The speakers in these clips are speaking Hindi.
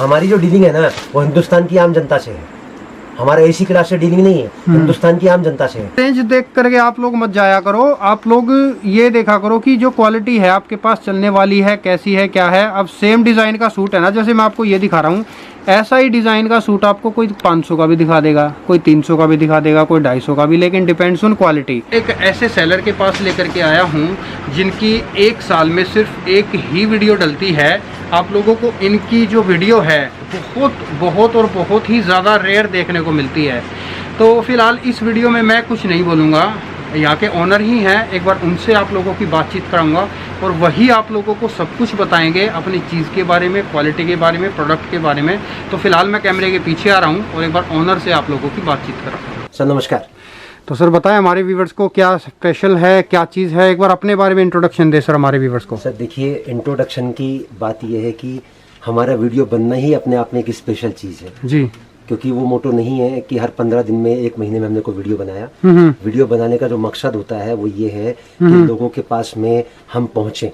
हमारी जो डीलिंग है ना वो हिंदुस्तान की आम जनता से है। हमारा एसी क्लास से डीलिंग नहीं है, हिंदुस्तान की आम जनता से है। रेंज देख करके आप लोग मत जाया करो, आप लोग ये देखा करो कि जो क्वालिटी है आपके पास चलने वाली है, कैसी है, क्या है। अब सेम डिज़ाइन का सूट है ना, जैसे मैं आपको ये दिखा रहा हूँ, ऐसा ही डिज़ाइन का सूट आपको कोई 500 का भी दिखा देगा, कोई 300 का भी दिखा देगा, कोई 250 का भी, लेकिन डिपेंड्स ऑन क्वालिटी। एक ऐसे सेलर के पास लेकर के आया हूँ जिनकी एक साल में सिर्फ एक ही वीडियो डलती है। आप लोगों को इनकी जो वीडियो है बहुत और बहुत ही ज़्यादा रेयर देखने को मिलती है। तो फिलहाल इस वीडियो में मैं कुछ नहीं बोलूँगा, यहाँ के ओनर ही हैं, एक बार उनसे आप लोगों की बातचीत कराऊंगा और वही आप लोगों को सब कुछ बताएंगे अपनी चीज़ के बारे में, क्वालिटी के बारे में, प्रोडक्ट के बारे में। तो फिलहाल मैं कैमरे के पीछे आ रहा हूँ और एक बार ओनर से आप लोगों की बातचीत कराऊंगा। सर नमस्कार। तो सर बताएं हमारे व्यूवर्स को क्या स्पेशल है, क्या चीज़ है, एक बार अपने बारे में इंट्रोडक्शन दे सर हमारे व्यूवर्स को। सर देखिए, इंट्रोडक्शन की बात यह है कि हमारा वीडियो बनना ही अपने आप में एक स्पेशल चीज़ है जी, क्योंकि वो मोटो नहीं है कि हर 15 दिन में, 1 महीने में हमने कोई वीडियो बनाया। वीडियो बनाने का जो मकसद होता है वो ये है कि लोगों के पास में हम पहुंचे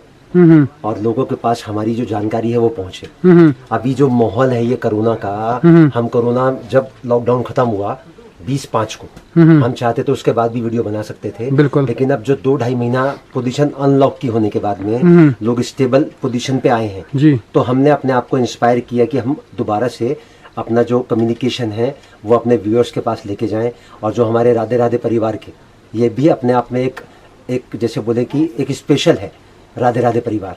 और लोगों के पास हमारी जो जानकारी है वो पहुंचे। अभी जो माहौल है ये कोरोना का, हम कोरोना जब लॉकडाउन खत्म हुआ 20/5 को, हम चाहते तो उसके बाद भी वीडियो बना सकते थे, बिल्कुल। लेकिन अब जो 2-2.5 महीना पोजीशन अनलॉक की होने के बाद में लोग स्टेबल पोजीशन पे आए हैं जी, तो हमने अपने आप को इंस्पायर किया कि हम दोबारा से अपना जो कम्युनिकेशन है वो अपने व्यूअर्स के पास लेके जाएं। और जो हमारे राधे राधे परिवार के, ये भी अपने आप में एक जैसे बोले कि एक स्पेशल है राधे राधे परिवार।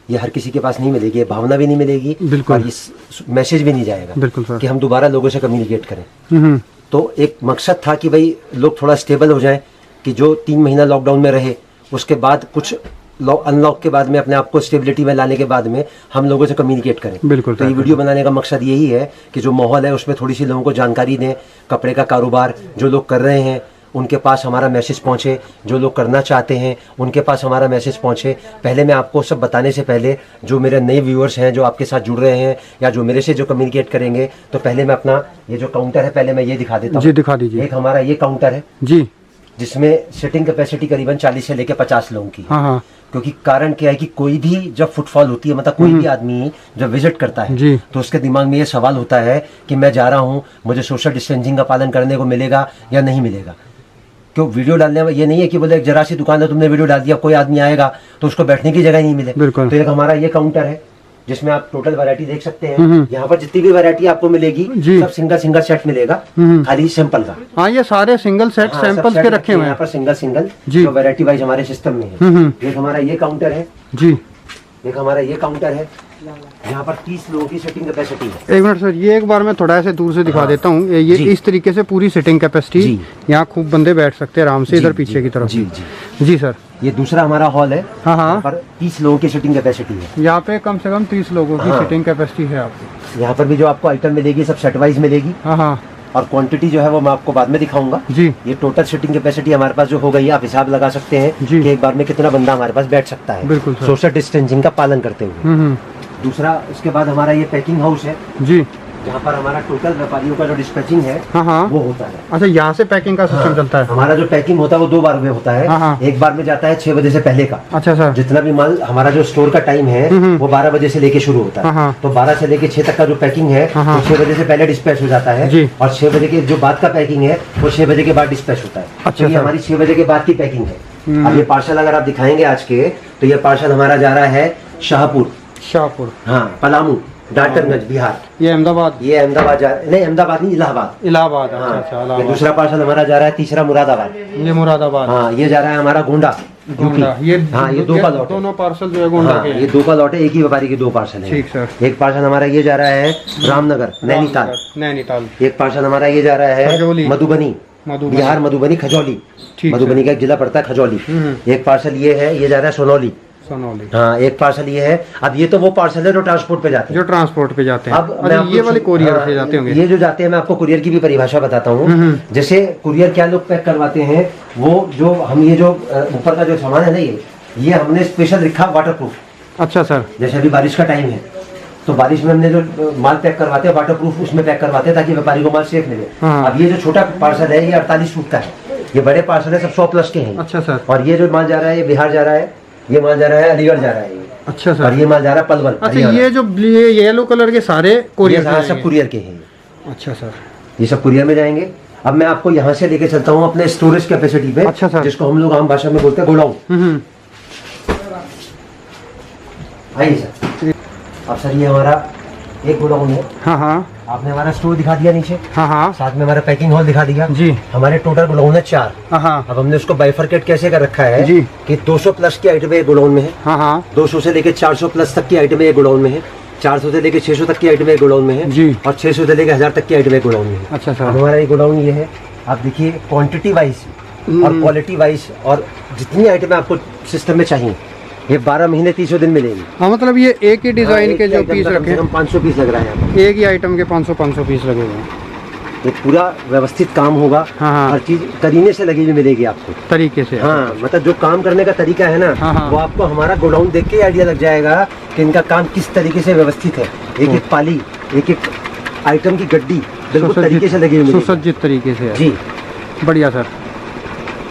ये हर किसी के पास नहीं मिलेगी, ये भावना भी नहीं मिलेगी, बिल्कुल। और इस मैसेज भी नहीं जाएगा बिल्कुल सर। कि हम दोबारा लोगों से कम्युनिकेट करें। तो एक मकसद था कि भाई लोग थोड़ा स्टेबल हो जाएं, कि जो 3 महीना लॉकडाउन में रहे उसके बाद कुछ अनलॉक के बाद में अपने आप को स्टेबिलिटी में लाने के बाद में हम लोगों से कम्युनिकेट करें। बिल्कुल। तो ये वीडियो बनाने का मकसद यही है कि जो माहौल है उसमें थोड़ी सी लोगों को जानकारी दें, कपड़े का कारोबार जो लोग कर रहे हैं उनके पास हमारा मैसेज पहुंचे, जो लोग करना चाहते हैं उनके पास हमारा मैसेज पहुंचे। पहले मैं आपको सब बताने से पहले जो मेरे नए व्यूअर्स हैं जो आपके साथ जुड़ रहे हैं या जो मेरे से जो कम्युनिकेट करेंगे, तो पहले मैं अपना ये जो काउंटर है पहले मैं ये दिखा देता हूँ। जी दिखा दीजिए। एक हमारा ये काउंटर है जी, जिसमें सिटिंग कैपेसिटी करीबन 40 से लेकर 50 लोगों की है। हाँ हाँ, क्योंकि कारण क्या है कि कोई भी जब फुटफॉल होती है, मतलब कोई भी आदमी जब विजिट करता है जी, तो उसके दिमाग में ये सवाल होता है कि मैं जा रहा हूँ, मुझे सोशल डिस्टेंसिंग का पालन करने को मिलेगा या नहीं मिलेगा। क्यों वीडियो डालने में ये नहीं है कि बोले जरा सी दुकान है तुमने वीडियो डाल दिया, कोई आदमी आएगा तो उसको बैठने की जगह नहीं मिले। बिल्कुल। तो एक हमारा ये काउंटर है जिसमें आप टोटल वैरायटी देख सकते हैं। यहाँ पर जितनी भी वैरायटी आपको मिलेगी जी। सब सिंगल सेट मिलेगा, खाली सैंपल का। हाँ ये सारे सिंगल सेट हाँ, सैंपल्स सब के सेट रखे हुए यहाँ हैं पर सिंगल जी। जो वैरायटी वाइज हमारे सिस्टम में है। एक हमारा ये काउंटर है जी, एक हमारा ये काउंटर है, यहाँ पर 30 लोगों की सीटिंग कैपेसिटी है। एक मिनट सर, ये एक बार मैं थोड़ा ऐसे दूर से दिखा देता हूँ। ये जी। इस तरीके से पूरी सिटिंग कैपेसिटी, जी। यहाँ खूब बंदे बैठ सकते हैं आराम से इधर पीछे की तरफ। जी जी जी सर। ये दूसरा हमारा हॉल है, हाँ हाँ, यहाँ पर 30 लोगों की सीटिंग कैपेसिटी है। यहाँ पे कम से कम 30 लोगों की हाँ। सिटिंग कैपेसिटी है आपको। यहाँ पर भी जो आपको आइटम मिलेगी सब सेट वाइज मिलेगी, हाँ हाँ और क्वांटिटी जो है वो मैं आपको बाद में दिखाऊंगा। जी, ये टोटल सीटिंग कैपेसिटी हमारे पास जो हो गई है, आप हिसाब लगा सकते हैं जी। कि एक बार में कितना बंदा हमारे पास बैठ सकता है, बिल्कुल सर। सोशल डिस्टेंसिंग का पालन करते हुए। दूसरा उसके बाद हमारा ये पैकिंग हाउस है, जी, जहाँ पर हमारा टोटल व्यापारियों का जो डिस्पैचिंग है हाँ हाँ। वो होता है। अच्छा, यहाँ से पैकिंग का सिस्टम चलता है। हमारा जो पैकिंग होता है वो 2 बार में होता है। हाँ हाँ। एक बार में जाता है 6 बजे से पहले का। अच्छा सर। जितना भी माल हमारा जो स्टोर का टाइम है वो 12 बजे से लेके शुरू होता हाँ हाँ। है, तो 12 से लेके 6 तक का जो पैकिंग है हाँ हाँ। वो 6 बजे से पहले डिस्पैच हो जाता है जी। और 6 बजे के जो बाद का पैकिंग है वो 6 बजे के बाद डिस्पैच होता है। अच्छा तो ये सर। हमारी 6 बजे के बाद की पैकिंग है। अब ये पार्सल अगर आप दिखाएंगे आज के, तो ये पार्सल हमारा जा रहा है शाहपुर, हाँ पलामू, डाल्टनगंज, बिहार। ये अहमदाबाद, ये अहमदाबाद नहीं, अहमदाबाद नहीं, इलाहाबाद। इलाहाबाद। अच्छा हाँ, अच्छा, ये इलाहाबाद। दूसरा पार्सल हमारा जा रहा है, तीसरा मुरादाबाद। ये मुरादाबाद। हाँ, ये जा रहा है हमारा गोंडा, गोंडा। ये हाँ, ये 2 का लॉट है। दोनों पार्सल जो है गोंडा हाँ, के ये 2 का लॉट है, एक ही व्यापारी के 2 पार्सल है। ठीक सर। एक पार्सल हमारा ये जा रहा है रामनगर, नैनीताल। एक पार्सल हमारा ये जा रहा है खजौली। मधुबनी, बिहार, मधुबनी, खजौली। ठीक मधुबनी का एक जिला पड़ता है खजौली। एक पार्सल ये है, ये जा रहा है सोनौली। हाँ, एक पार्सल ये है। अब ये तो वो पार्सल है जो ट्रांसपोर्ट पे जाते हैं, जो ट्रांसपोर्ट पे जाते हैं। अब अच्छा, ये वाले कोरियर से जाते होंगे। ये जो जाते हैं, मैं आपको कुरियर की भी परिभाषा बताता हूँ। जैसे कुरियर क्या लोग पैक करवाते हैं, वो जो हम ये जो ऊपर का जो सामान है ना, ये हमने स्पेशल रखा वाटरप्रूफ। अच्छा सर। जैसे अभी बारिश का टाइम है तो बारिश में हमने जो माल पैक करवाते हैं वाटरप्रूफ उसमें पैक करवाते हैं ताकि व्यापारी को माल सेफ मिले। हाँ। अब ये जो छोटा पार्सल है ये 48 फुट का है, ये बड़े पार्सल है सब 100 प्लस के हैं। अच्छा सर। और ये जो माल जा रहा है ये बिहार जा रहा है, ये माल जा रहा है अलीगढ़ जा रहा है ये। अच्छा और सर। ये माल जा रहा है पलवल। अच्छा ये जो येलो कलर के सारे कोरियर ये सब कुरियर के हैं। अच्छा सर। ये सब कुरियर में जाएंगे। अब मैं आपको यहाँ से लेके चलता हूँ अपने स्टोरेज कैपेसिटी पे। अच्छा सर। जिसको हम लोग आम भाषा में बोलते हैं गोडाउन। आइए सर। अब सर ये हमारा एक गोडाउन है। हाँ हाँ। आपने हमारा स्टोर दिखा दिया नीचे। हाँ हाँ। साथ में हमारा पैकिंग हॉल दिखा दिया जी। हमारे टोटल गोडाउन है 4। हाँ। अब हमने उसको बाइफरकेट कैसे कर रखा है जी। कि 200 प्लस की आइटमें एक गोडाउन में है। हाँ हाँ। 200 से लेके 400 प्लस तक की आइटमें एक गोडाउन में है। 400 से लेके 600 तक की आइटमें एक गोडाउन में है जी। और 600 से लेके 1000 तक की आइटमें एक गोडाउन में है। अच्छा अब सर। हमारा ये गोडाउन ये है। आप देखिए क्वांटिटी वाइज और क्वालिटी वाइज और जितनी आइटमें आपको सिस्टम में चाहिए ये 12 महीने 300 दिन मिलेंगी। हाँ मतलब ये एक ही डिजाइन के जो पीस रखे हैं, 500 पीस लग रहा है यहाँ एक ही आइटम के 500 पीस लगे हुए हैं। पे। ये पूरा व्यवस्थित काम होगा। हाँ, हाँ। हर चीज करीने से लगी हुई मिलेगी आपको। तरीके से। हाँ मतलब जो काम करने का तरीका है ना हाँ, हाँ। वो आपको हमारा गोडाउन देख के आइडिया लग जाएगा कि इनका काम किस तरीके से व्यवस्थित है। एक एक पाली एक एक आइटम की गड्डी बिल्कुल तरीके से लगी हुई मिलेगी। सुसज्जित तरीके से है। जी। बढ़िया सर।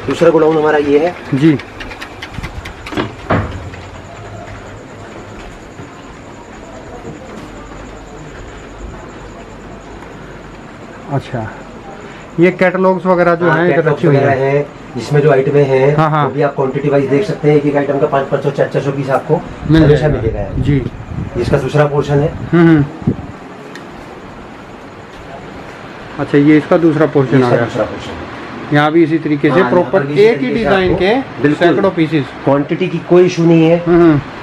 दूसरा गोडाउन हमारा ये है। जी। अच्छा ये कैटलॉग्स वगैरह जो हैं इधर रखी हुई है। इसमें जो आइटमें हैं हाँ, हाँ। वो भी आप क्वांटिटी वाइज देख सकते हैं। एक एक आइटम का 500 400 पीस आपको मिल हमेशा जाएगा। मिलेगा। जी। इसका दूसरा पोर्शन है। अच्छा ये इसका दूसरा पोर्शन आ इसका गया। दूसरा पोर्शन है। यहाँ भी इसी तरीके से हाँ, प्रॉपर यहाँ पर भी एक इसी ही तरीके से डिजाइन आपको के बिल्कुल सैकड़ों पीसेस। क्वांटिटी की कोई इशू नहीं है।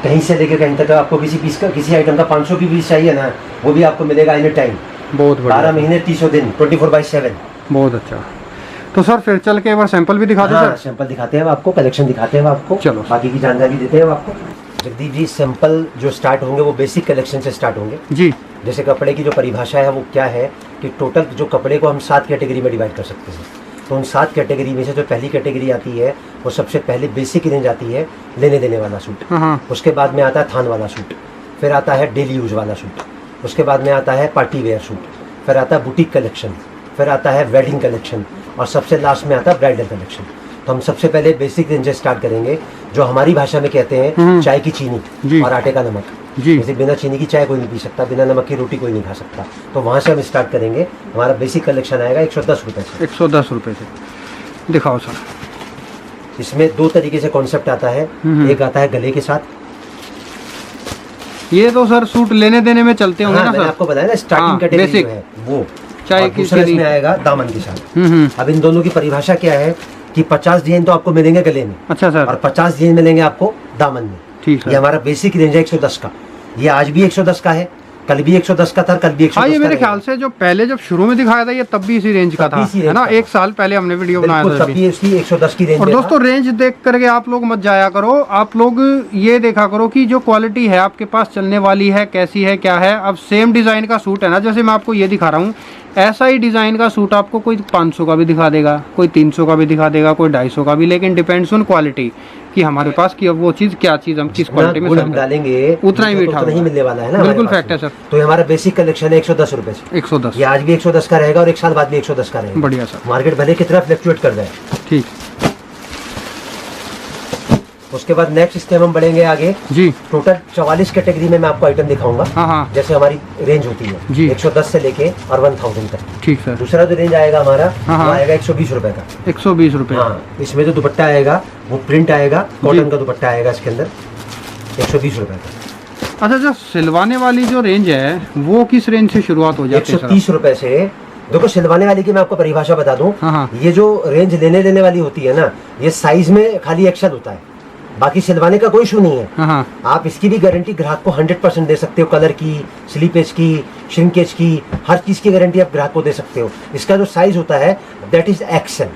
कहीं से लेकर कहीं तक आपको किसी पीस का किसी आइटम का 500 की पीस चाहिए ना वो भी आपको मिलेगा एनी टाइम। बहुत 12 बढ़िया। महीने 300 दिन 24/7। बहुत अच्छा। तो सर फिर चल के एक बार सैंपल भी दिखा दे हाँ, सर। सैंपल दिखाते हैं आपको, कलेक्शन दिखाते हैं आपको, चलो। बाकी की जानकारी देते हैं आपको। जगदीप जी सैंपल जो स्टार्ट होंगे वो बेसिक कलेक्शन से स्टार्ट होंगे। जी। जैसे कपड़े की जो परिभाषा है वो क्या है कि टोटल जो कपड़े को हम 7 कैटेगरी में डिवाइड कर सकते हैं। तो उन 7 कैटेगरी में से जो पहली कैटेगरी आती है वो सबसे पहले बेसिक रेंज आती है लेने देने वाला सूट। हाँ। उसके बाद में आता है थान वाला सूट, फिर आता है डेली यूज वाला सूट, उसके बाद में आता है पार्टी वेयर सूट, फिर आता है बुटीक कलेक्शन, फिर आता है वेडिंग कलेक्शन और सबसे लास्ट में आता है ब्राइडल कलेक्शन। तो हम सबसे पहले बेसिक रेंज से स्टार्ट करेंगे जो हमारी भाषा में कहते हैं चाय की जी। चीनी और आटे का नमक। जी। जैसे बिना चीनी की चाय कोई नहीं पी सकता, बिना नमक की रोटी कोई नहीं खा सकता। तो वहाँ से हम स्टार्ट करेंगे। हमारा बेसिक कलेक्शन आएगा 110 रुपये से। 110 रुपये से। दिखाओ सर। इसमें 2 तरीके से कॉन्सेप्ट आता है। एक आता है गले के साथ। ये तो सर सूट लेने देने में चलते होंगे हाँ, ना मैंने सर। आपको बताया ना स्टार्टिंग हाँ, कैटेगरी basic। जो है वो। चाय और की दूसरा चीनी। इसमें आएगा दामन के साथ। अब इन दोनों की परिभाषा क्या है कि 50 डिजाइन तो आपको मिलेंगे गले में अच्छा सर। और 50 डिजाइन मिलेंगे आपको दामन में। ठीक है। ये हमारा बेसिक रेंज है 110 का। ये आज भी 110 का है, कल भी 110 का था, कल भी 110 हाँ ये का मेरे रहेगा। ख्याल से जो पहले जब शुरू में दिखाया था ये तब भी इसी रेंज का तब था, भी इसी है रेंज ना। का था। 1 साल पहले हमने वीडियो बनाया बिल्कुल था तब अभी। भी इसकी 110 की रेंज और में था। दोस्तों रेंज देख करके आप लोग मत जाया करो, आप लोग ये देखा करो कि जो क्वालिटी है आपके पास चलने वाली है कैसी है क्या है। अब सेम डिज़ाइन का सूट है ना, जैसे मैं आपको ये दिखा रहा हूँ, ऐसा ही डिज़ाइन का सूट आपको कोई 500 का भी दिखा देगा, कोई 300 का भी दिखा देगा, कोई 250 का भी, लेकिन डिपेंड्स ऑन क्वालिटी कि हमारे पास कि अब वो चीज़ क्या चीज़ हम किस क्वालिटी में गुड़ sell हम करें। डालेंगे उतना ही मीठा नहीं होगा। मिलने वाला है ना हमारे बिल्कुल पास फैक्ट है में। सर। तो ये हमारा बेसिक कलेक्शन है 110 रुपए से। 110। ये आज भी 110 का रहेगा और 1 साल बाद भी 110 का रहेगा। बढ़िया सर। मार्केट भले कितना फ्लक्चुएट कर रहा है। ठीक। उसके बाद नेक्स्ट स्टेप हम बढ़ेंगे आगे। जी। टोटल 44 कैटेगरी में मैं आपको आइटम दिखाऊंगा। हाँ हाँ। जैसे हमारी रेंज होती है जी। 110 से लेके और 1000 तक। ठीक सर। दूसरा जो रेंज आएगा हमारा हाँ, वो हाँ। आएगा 120 रुपए का। 120 रुपये। हाँ, इसमें जो दुपट्टा आएगा वो प्रिंट आएगा, कॉटन का दुपट्टा आएगा इसके अंदर, 120 रुपए का। अच्छा जो सिलवाने वाली जो रेंज है वो किस रेंज से शुरुआत हो जाती है सर? 130 रुपए से। देखो सिलवाने वाली की मैं आपको परिभाषा बता दूं। हाँ, हाँ। ये जो रेंज लेने देने वाली होती है ना, ये साइज में खाली एक्सेल होता है, बाकी सिलवाने का कोई इशू नहीं है। हाँ हाँ। आप इसकी भी गारंटी ग्राहक को 100% दे सकते हो, कलर की, स्लीपेज की, श्रिंकेज की, हर चीज की गारंटी आप ग्राहक को दे सकते हो। इसका जो साइज होता है दैट इज एक्सेल,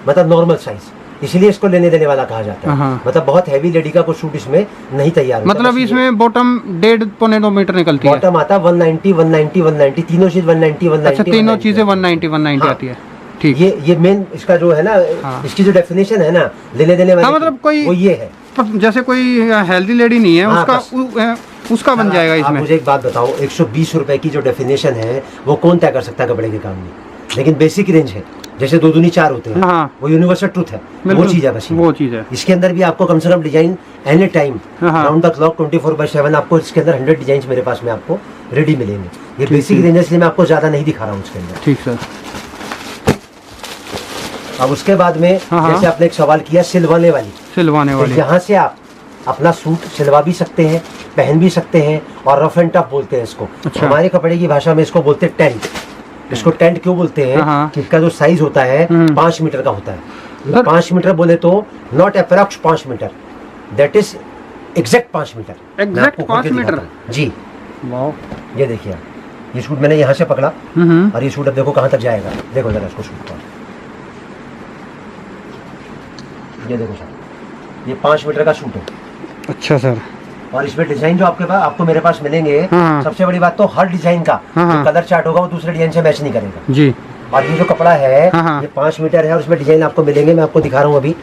मतलब नॉर्मल साइज, इसलिए इसको लेने देने वाला कहा जाता है। हाँ। मतलब बहुत हैवी लेडी का कोई सूट इसमें नहीं तैयार होता। मतलब बस ये इसमें बॉटम 1.5-2 मीटर निकलती है। बॉटम आता 190 190 190 तीनों चीज 190 190। अच्छा तीनों चीजें 190 हाँ। आती है। ठीक। ये मेन इसका जो है ना, हाँ। इसकी जो डेफिनेशन है ना लेने देने वाले हाँ, मतलब की, कोई- वो ये है। जैसे कोई हेल्दी लेडी नहीं है हाँ, उसका बन जाएगा आप इसमें। मुझे एक बात बताओ, 120 रुपए की जो डेफिनेशन है वो कौन तय कर सकता है कपड़े के काम में? लेकिन बेसिक रेंज है, जैसे 2 दूनी 4 होते हैं, हाँ। वो यूनिवर्सल ट्रूथ है, वो बिल्कुल, चीज है बस ये। वो चीज है। इसके अंदर भी आपको कम से कम डिजाइन एनी टाइम हाँ। राउंड द क्लॉक 24/7 आपको इसके अंदर 100 डिजाइन मेरे पास में आपको रेडी मिलेंगे। ये बेसिक रेंज है, इसलिए मैं आपको ज्यादा नहीं दिखा रहा हूँ इसके अंदर। ठीक सर। अब उसके बाद में हाँ। जैसे आपने एक सवाल किया सिलवाने वाली, सिलवाने तो वाली। यहाँ से आप अपना सूट सिलवा भी सकते हैं, पहन भी सकते हैं, और रफ एंड टफ बोलते हैं इसको। अच्छा। हमारे कपड़े की भाषा में इसको बोलते हैं टेंट। इसको टेंट क्यों बोलते हैं? हाँ। कि इसका जो साइज होता है 5 मीटर का होता है। सर- 5 मीटर बोले तो not approx 5 metre, that is exact 5 metre. मैं Exact आपको खोल के 5 मीटर? दिखाता हूँ। जी, वाह। ये देखिए आप, ये सूट मैंने यहाँ से पकड़ा और ये सूट अब देखो कहाँ तक जाएगा। देखो जरा इसको सूट को, ये देखो सर, ये 5 मीटर का सूट है। अच्छा सर। और इसमें डिजाइन जो आपको मेरे पास मिलेंगे, हाँ। सबसे बड़ी बात तो हर डिजाइन का हाँ। जो कलर चार्ट होगा वो दूसरे डिजाइन से मैच नहीं करेगा। जी। और ये जो कपड़ा है हाँ। ये 5 मीटर है और इसमें डिजाइन आपको मिलेंगे। मैं आपको दिखा रहा हूँ अभी,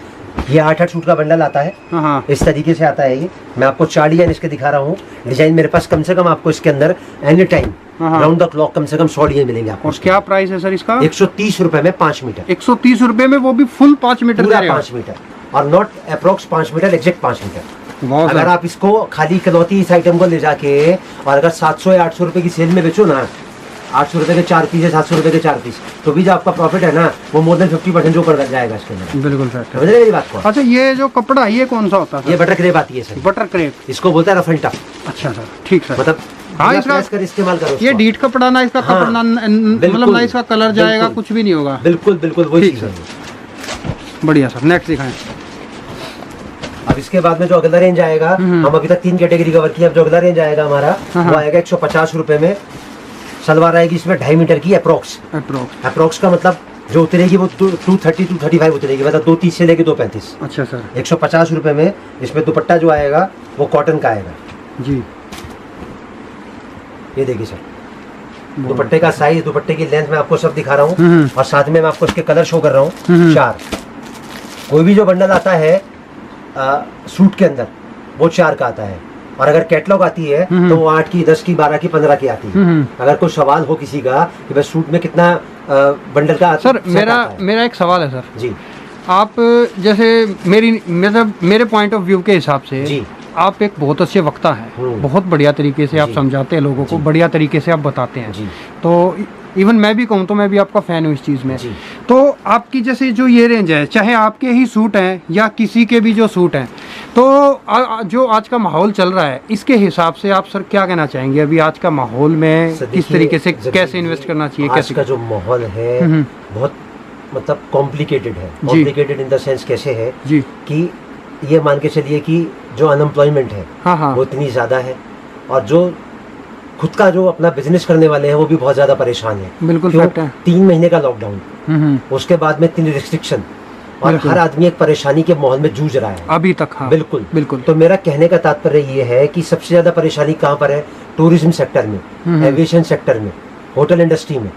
ये 8-8 सूट का बंडल आता है, हाँ। इस तरीके से आता है ये। मैं आपको 4 डिजाइन इसके दिखा रहा हूँ। डिजाइन मेरे पास कम से कम आपको इसके अंदर एनी टाइम हाँ। राउंड द क्लॉक कम से कम 100 डिजाइन मिलेंगे आपको। और क्या प्राइस है सर इसका? 130 रुपए में 5 मीटर, 130 रुपए में, वो भी फुल 5 मीटर पूरा दे रहे हो? 5 मीटर, और not approx 5 metre, exact 5 metre. वाह अगर सर। आप इसको खाली इकलौती इस आइटम को ले जाके और अगर 700 या 800 रुपए की सेल में बेचो ना, 800 रुपए के 4 पीस है, 700 रुपए के 4 पीस, तो भी जो आपका प्रॉफिट है ना वो मोर देन 50% जो ऊपर जाएगा इसके अंदर। बिल्कुल सर। समझ रहे मेरी बात को? अच्छा, ये जो कपड़ा है, ये कौन सा होता है ये सर? बटर क्रेप आती है सर, बटर क्रेप। इसको बोलता है रफ एंड टफ। अच्छा सर, ठीक सर। मतलब हाँ, बिना इसका- प्रेस कर इस्तेमाल करो ये उसको। डीट कपड़ा ना, इसका हाँ, कपड़ा मतलब बिल्कुल, ना इसका कलर जाएगा, बिल्कुल। कुछ भी नहीं होगा। बिल्कुल बिल्कुल वही ठीक चीज है। बढ़िया सर। नेक्स्ट दिखाएं। अब इसके बाद में जो अगला रेंज आएगा, हम अभी तक 3 कैटेगरी कवर की, अब जो अगला रेंज आएगा हमारा हाँ। वो आएगा 150 रुपए में। सलवार आएगी इसमें 2.5 मीटर की अप्रोक्स। अप्रोक्स। अप्रोक्स का मतलब जो उतरेगी वो 230-235 उतरेगी, मतलब 230 से लेके 235। अच्छा सर। 150 रुपए में। इसमें दुपट्टा जो आएगा वो कॉटन का आएगा। जी। ये देखिए सर, दुपट्टे का साइज, दुपट्टे की लेंथ मैं आपको सब दिखा रहा हूँ, और साथ में मैं आपको इसके कलर शो कर रहा हूँ 4। कोई भी जो बंडल आता है सूट के अंदर वो 4 का आता है, और अगर कैटलॉग आती है तो वो 8 की, 10 की, 12 की, 15 की आती है। अगर कोई सवाल हो किसी का कि भाई सूट में कितना बंडल का सर सेट आता है। मेरा एक सवाल है सर। जी आप जैसे मेरे पॉइंट ऑफ व्यू के हिसाब से जी। आप एक बहुत अच्छे वक्ता हैं, बहुत बढ़िया तरीके से आप जी। समझाते हैं लोगों को, जी। बढ़िया तरीके से आप बताते हैं। जी। तो इवन मैं भी कहूँ तो मैं भी आपका फैन हूँ इस चीज़ में। जी। तो आपकी जैसे जो ये रेंज है, चाहे आपके ही सूट हैं या किसी के भी जो सूट हैं, तो जो आज का माहौल चल रहा है इसके हिसाब से आप सर क्या कहना चाहेंगे? अभी आज का माहौल में सर, किस देखिए, तरीके से जब कैसे इन्वेस्ट करना चाहिए? आज कैसे का जो माहौल है बहुत मतलब कॉम्प्लिकेटेड है। कॉम्प्लिकेटेड इन द सेंस कैसे है जी। कि ये मान के चलिए कि जो अनएम्प्लॉयमेंट है हाँ हाँ। वो इतनी ज़्यादा है, और जो खुद का जो अपना बिजनेस करने वाले हैं वो भी बहुत ज़्यादा परेशान है। बिल्कुल क्यों? फैक्ट है। 3 महीने का लॉकडाउन, उसके बाद में 3 रिस्ट्रिक्शन, और बिल्कुल। हर आदमी एक परेशानी के माहौल में जूझ रहा है अभी तक। हाँ बिल्कुल बिल्कुल। तो मेरा कहने का तात्पर्य ये है कि सबसे ज्यादा परेशानी कहाँ पर है? टूरिज्म सेक्टर में, एविएशन सेक्टर में, होटल इंडस्ट्री में।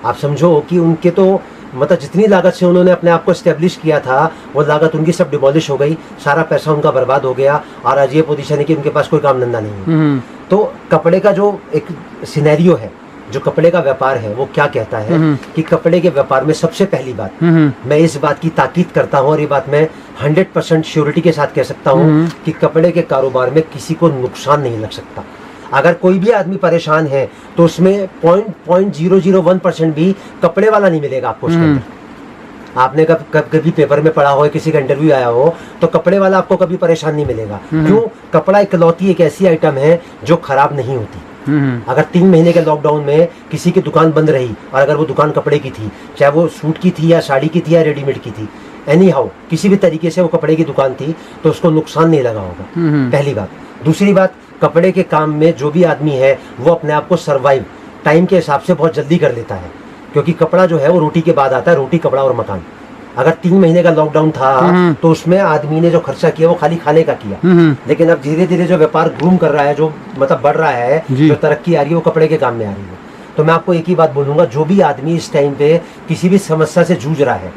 आप समझो कि उनके तो मतलब जितनी लागत से उन्होंने अपने आप को एस्टेब्लिश किया था वो लागत उनकी सब डिमोलिश हो गई, सारा पैसा उनका बर्बाद हो गया, और आज ये पोजीशन है कि उनके पास कोई काम धंधा नहीं है। तो कपड़े का जो एक सिनेरियो है, जो कपड़े का व्यापार है, वो क्या कहता है कि कपड़े के व्यापार में सबसे पहली बात मैं इस बात की ताकीद करता हूँ, और ये बात मैं 100% श्योरिटी के साथ कह सकता हूँ कि कपड़े के कारोबार में किसी को नुकसान नहीं लग सकता। अगर कोई भी आदमी परेशान है तो उसमें 0.001% भी कपड़े वाला नहीं मिलेगा आपको उसके अंदर। आपने कभी पेपर में पढ़ा हो, किसी का इंटरव्यू आया हो, तो कपड़े वाला आपको कभी परेशान नहीं मिलेगा। क्यों? कपड़ा इकलौती एक ऐसी आइटम है जो खराब नहीं होती। अगर 3 महीने के लॉकडाउन में किसी की दुकान बंद रही, और अगर वो दुकान कपड़े की थी, चाहे वो सूट की थी या साड़ी की थी या रेडीमेड की थी, एनी हाउ किसी भी तरीके से वो कपड़े की दुकान थी, तो उसको नुकसान नहीं लगा होगा। पहली बात। दूसरी बात, कपड़े के काम में जो भी आदमी है वो अपने आप को सर्वाइव टाइम के हिसाब से बहुत जल्दी कर लेता है, क्योंकि कपड़ा जो है वो रोटी के बाद आता है, रोटी, कपड़ा और मकान। अगर 3 महीने का लॉकडाउन था तो उसमें आदमी ने जो खर्चा किया वो खाली खाने का किया, लेकिन अब धीरे धीरे जो व्यापार ग्रूम कर रहा है, जो मतलब बढ़ रहा है, जो तरक्की आ रही है, वो कपड़े के काम में आ रही है। तो मैं आपको एक ही बात बोलूंगा, जो भी आदमी इस टाइम पे किसी भी समस्या से जूझ रहा है,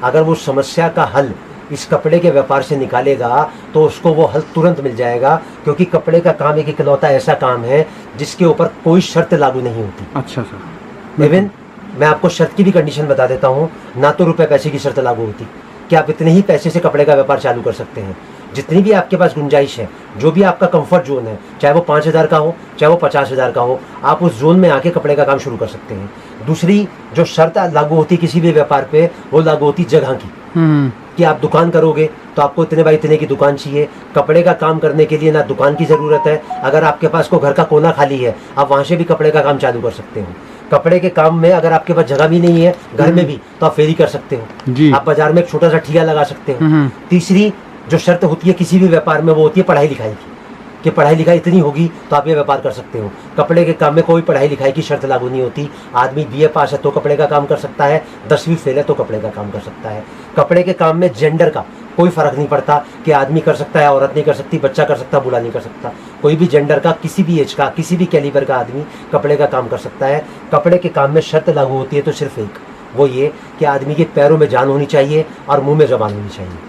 अगर वो समस्या का हल इस कपड़े के व्यापार से निकालेगा तो उसको वो हल तुरंत मिल जाएगा, क्योंकि कपड़े का काम एक इकलौता ऐसा काम है जिसके ऊपर कोई शर्त लागू नहीं होती। अच्छा सर। इवन मैं आपको शर्त की भी कंडीशन बता देता हूँ, ना तो रुपए पैसे की शर्त लागू होती कि आप इतने ही पैसे से कपड़े का व्यापार चालू कर सकते हैं। जितनी भी आपके पास गुंजाइश है, जो भी आपका कंफर्ट जोन है, चाहे वो 5,000 का हो, चाहे वो 50,000 का हो, आप उस जोन में आके कपड़े का काम शुरू कर सकते हैं। दूसरी जो शर्त लागू होती किसी भी व्यापार पे, वो लागू होती जगह की, कि आप दुकान करोगे तो आपको इतने बाई इतने की दुकान चाहिए। कपड़े का काम करने के लिए ना दुकान की ज़रूरत है, अगर आपके पास कोई घर का कोना खाली है, आप वहाँ से भी कपड़े का काम चालू कर सकते हो। कपड़े के काम में अगर आपके पास जगह भी नहीं है घर में भी, तो आप फेरी कर सकते हो जी। आप बाजार में एक छोटा सा ठिया लगा सकते हो। तीसरी जो शर्त होती है किसी भी व्यापार में, वो होती है पढ़ाई लिखाई की, कि पढ़ाई लिखाई इतनी होगी तो आप ये व्यापार कर सकते हो। कपड़े के काम में कोई पढ़ाई लिखाई की शर्त लागू नहीं होती। आदमी बीए पास है तो कपड़े का काम कर सकता है, 10वीं फेल है तो कपड़े का काम कर सकता है। कपड़े के काम में जेंडर का कोई फर्क नहीं पड़ता कि आदमी कर सकता है, औरत नहीं कर सकती, बच्चा कर सकता, बूढ़ा नहीं कर सकता। कोई भी जेंडर का, किसी भी एज का, किसी भी कैलिबर का आदमी कपड़े का काम कर सकता है। कपड़े के काम में शर्त लागू होती है तो सिर्फ एक, वो ये कि आदमी के पैरों में जान होनी चाहिए और मुंह में जबान होनी चाहिए।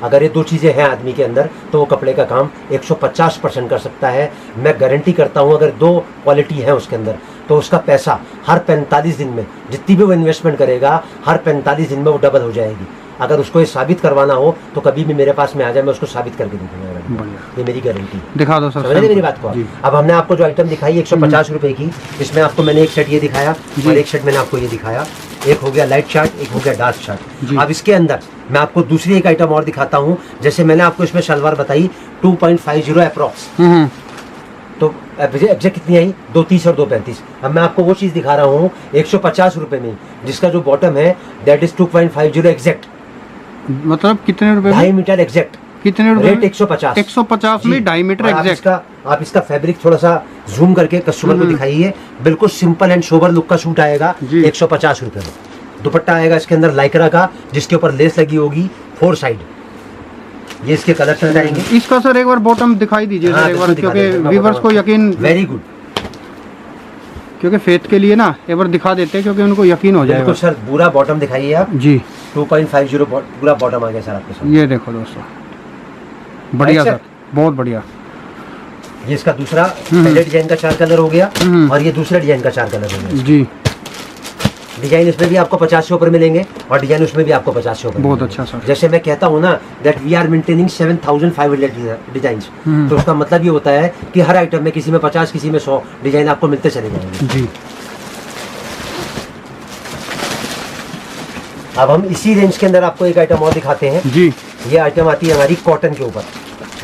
अगर ये दो चीज़ें हैं आदमी के अंदर, तो वो कपड़े का काम 150% कर सकता है। मैं गारंटी करता हूँ, अगर दो क्वालिटी है उसके अंदर, तो उसका पैसा हर 45 दिन में, जितनी भी वो इन्वेस्टमेंट करेगा, हर 45 दिन में वो डबल हो जाएगी। अगर उसको ये साबित करवाना हो तो कभी भी मेरे पास में आ जाए, मैं उसको साबित करके दिखाऊंगा। ये मेरी गारंटी है। दिखा दो सर, समझ मेरी बात को। अब हमने आपको जो आइटम दिखाई 150 रुपए की, इसमें आपको मैंने एक सेट ये दिखाया और एक सेट मैंने आपको ये दिखाया। एक हो गया लाइट चार्ट, एक हो गया डार्क चार्ट। अब इसके अंदर मैं आपको दूसरी एक आइटम और दिखाता हूँ। जैसे मैंने आपको इसमें शलवार बताई 2.50 अप्रॉक्स, तो एग्जैक्ट कितनी आई, 230 और 235। अब मैं आपको वो चीज़ दिखा रहा हूँ 150 रुपए में, जिसका जो बॉटम है दैट इज 2.50 एग्जैक्ट। मतलब कितने रुपए, 2.5 मीटर एग्जैक्ट, कितने रुपए? रेट 150। 150 में 2.5 मीटर एग्जैक्ट। आप इसका फैब्रिक थोड़ा सा जूम करके कस्टमर को दिखाइए। बिल्कुल सिंपल एंड सोबर लुक का सूट आएगा 150 रुपए में। दुपट्टा आएगा इसके अंदर लाइक्रा का, जिसके ऊपर लेस लगी होगी 4 साइड। ये इसके कलर चल जाएंगे। इसका सर एक बार बॉटम दिखाई दीजिए सर एक बार, क्योंकि व्यूअर्स को यकीन, वेरी गुड, क्योंकि फेथ के लिए ना एक बार दिखा देते हैं, क्योंकि उनको यकीन हो जाएगा। सर पूरा बॉटम दिखाइए आप जी। 2.50 पूरा बॉटम आ गया सर आपके साथ। ये देखो दोस्तों, बढ़िया सर, बहुत बढ़िया। ये इसका दूसरा पहले डिजाइन का 4 कलर हो गया और ये दूसरा डिजाइन का 4 कलर हो गया जी। डिजाइन इसमें भी आपको 50 से ऊपर मिलेंगे और डिजाइन उसमें भी आपको 50 से ऊपर। बहुत अच्छा सर। जैसे मैं कहता हूँ ना that we are maintaining 7,500 design, तो उसका मतलब ये होता है कि हर आइटम में किसी में 50, किसी में 100 डिजाइन आपको मिलते चले जाएंगे जी। अब हम इसी रेंज के अंदर आपको एक आइटम और दिखाते हैं जी। ये आइटम आती है हमारी कॉटन के ऊपर,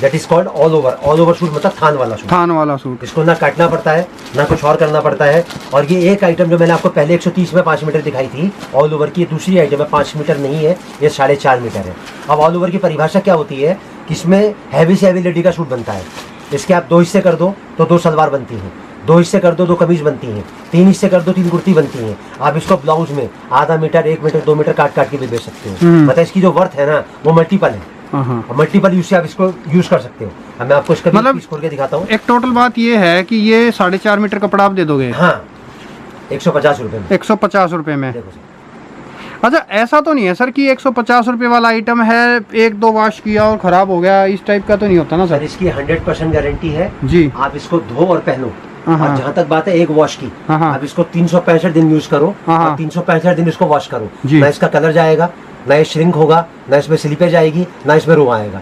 that is called all over suit, मतलब थान वाला सूट। थान वाला सूट, इसको ना काटना पड़ता है ना कुछ और करना पड़ता है। और ये एक आइटम जो मैंने आपको पहले 130 में 5 मीटर दिखाई थी ऑल ओवर की, दूसरी आइटम है 5 मीटर नहीं है, ये 4.5 मीटर है। अब ऑल ओवर की परिभाषा क्या होती है कि इसमें हैवी से हैवी लेडी का सूट बनता है। इसके आप 2 हिस्से कर दो तो 2 सलवार बनती हैं, 2 हिस्से कर दो 2 कमीज बनती हैं, 3 हिस्से कर दो 3 कुर्ती बनती हैं। आप इसको ब्लाउज में आधा मीटर, 1 मीटर, 2 मीटर काट के भी बेच सकते हो। मतलब इसकी जो वर्थ है ना वो मल्टीपल है, मल्टीपल यूज से आप इसको यूज कर सकते हो। अब मैं आपको इसका मतलब खोल के दिखाता हूँ। एक टोटल बात ये है कि ये 4.5 मीटर कपड़ा आप दे दोगे? हाँ, 150 रुपए में। 150 रुपए में। अच्छा, ऐसा तो नहीं है सर कि 150 रुपए वाला आइटम है, 1-2 वॉश किया और खराब हो गया, इस टाइप का तो नहीं होता ना सर? इसकी 100% गारंटी है जी। आप इसको धो और पहनो। और जहाँ तक बात है एक वॉश की, आप इसको 365 दिन यूज करो और 365 दिन इसको वॉश करो, ना इसका कलर जाएगा, ना ये श्रिंक होगा, ना इसमें स्लिपेज आएगी, ना इसमें रो आएगा।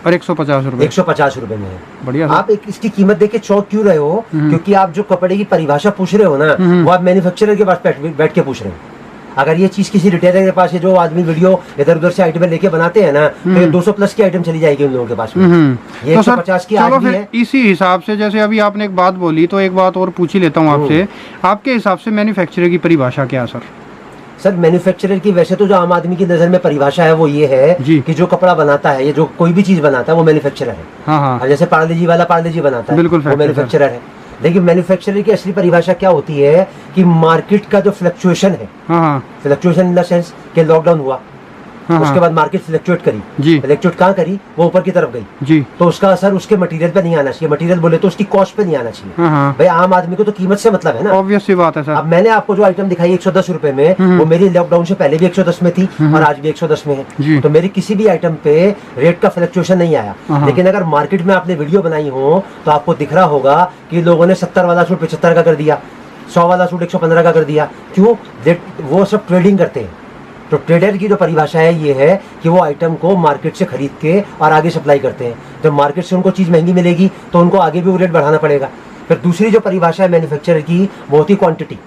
और 150 रुपए, 150 रुपए में है। बढ़िया। आप एक इसकी कीमत देख के चौंक क्यों रहे हो? क्योंकि आप जो कपड़े की परिभाषा पूछ रहे हो ना, वो आप मैन्युफैक्चरर के पास बैठ के पूछ रहे हो। अगर ये चीज किसी रिटेलर के पास है, जो आदमी वीडियो इधर उधर से आइटम लेके बनाते हैं ना, तो ये 200 प्लस की आइटम चली जाएगी उन लोगों के पास में। ये 150 की आज भी है। इसी हिसाब से जैसे अभी आपने एक बात बोली, तो एक बात और पूछ ही लेता हूँ आपसे, आपके हिसाब से मैन्युफैक्चरर की परिभाषा क्या सर? सर मैन्युफैक्चरर की वैसे तो जो आम आदमी की नजर में परिभाषा है वो ये है कि जो कपड़ा बनाता है, ये जो कोई भी चीज बनाता है वो मैन्युफैक्चरर है। हाँ। जैसे पार्ले जी वाला पार्ले जी बनाता है, बिल्कुल वो मैन्युफैक्चरर है। लेकिन मैन्युफैक्चरर की असली परिभाषा क्या होती है कि मार्केट का जो फ्लक्चुएशन है, फ्लक्चुएशन इन द सेंस कि लॉकडाउन हुआ, उसके बाद मार्केट फ्लक्चुएट करी, फ्लक्चुएट कहाँ करी, वो ऊपर की तरफ गई, तो उसका असर उसके मटेरियल पे नहीं आना चाहिए। मटेरियल बोले तो उसकी कॉस्ट पे नहीं आना चाहिए। भाई आम आदमी को तो कीमत से मतलब है ना, ऑब्वियस सी बात है सर। अब मैंने आपको जो आइटम दिखाई 110 रुपए में, वो मेरी लॉकडाउन से पहले भी 110 में थी और आज भी 110 में है। तो मेरी किसी भी आइटम पे रेट का फ्लक्चुएशन नहीं आया। लेकिन अगर मार्केट में आपने वीडियो बनाई हो तो आपको दिख रहा होगा कि लोगों ने 70 वाला सूट 75 का कर दिया, 100 वाला सूट 115 का कर दिया, क्यों? वो सब ट्रेडिंग करते हैं। तो ट्रेडर की जो परिभाषा है ये है कि वो आइटम को मार्केट से खरीद के और आगे सप्लाई करते हैं। जब मार्केट से उनको चीज़ महंगी मिलेगी तो उनको आगे भी वो रेट बढ़ाना पड़ेगा। फिर दूसरी जो परिभाषा है मैन्युफैक्चरर की, वो होती क्वांटिटी,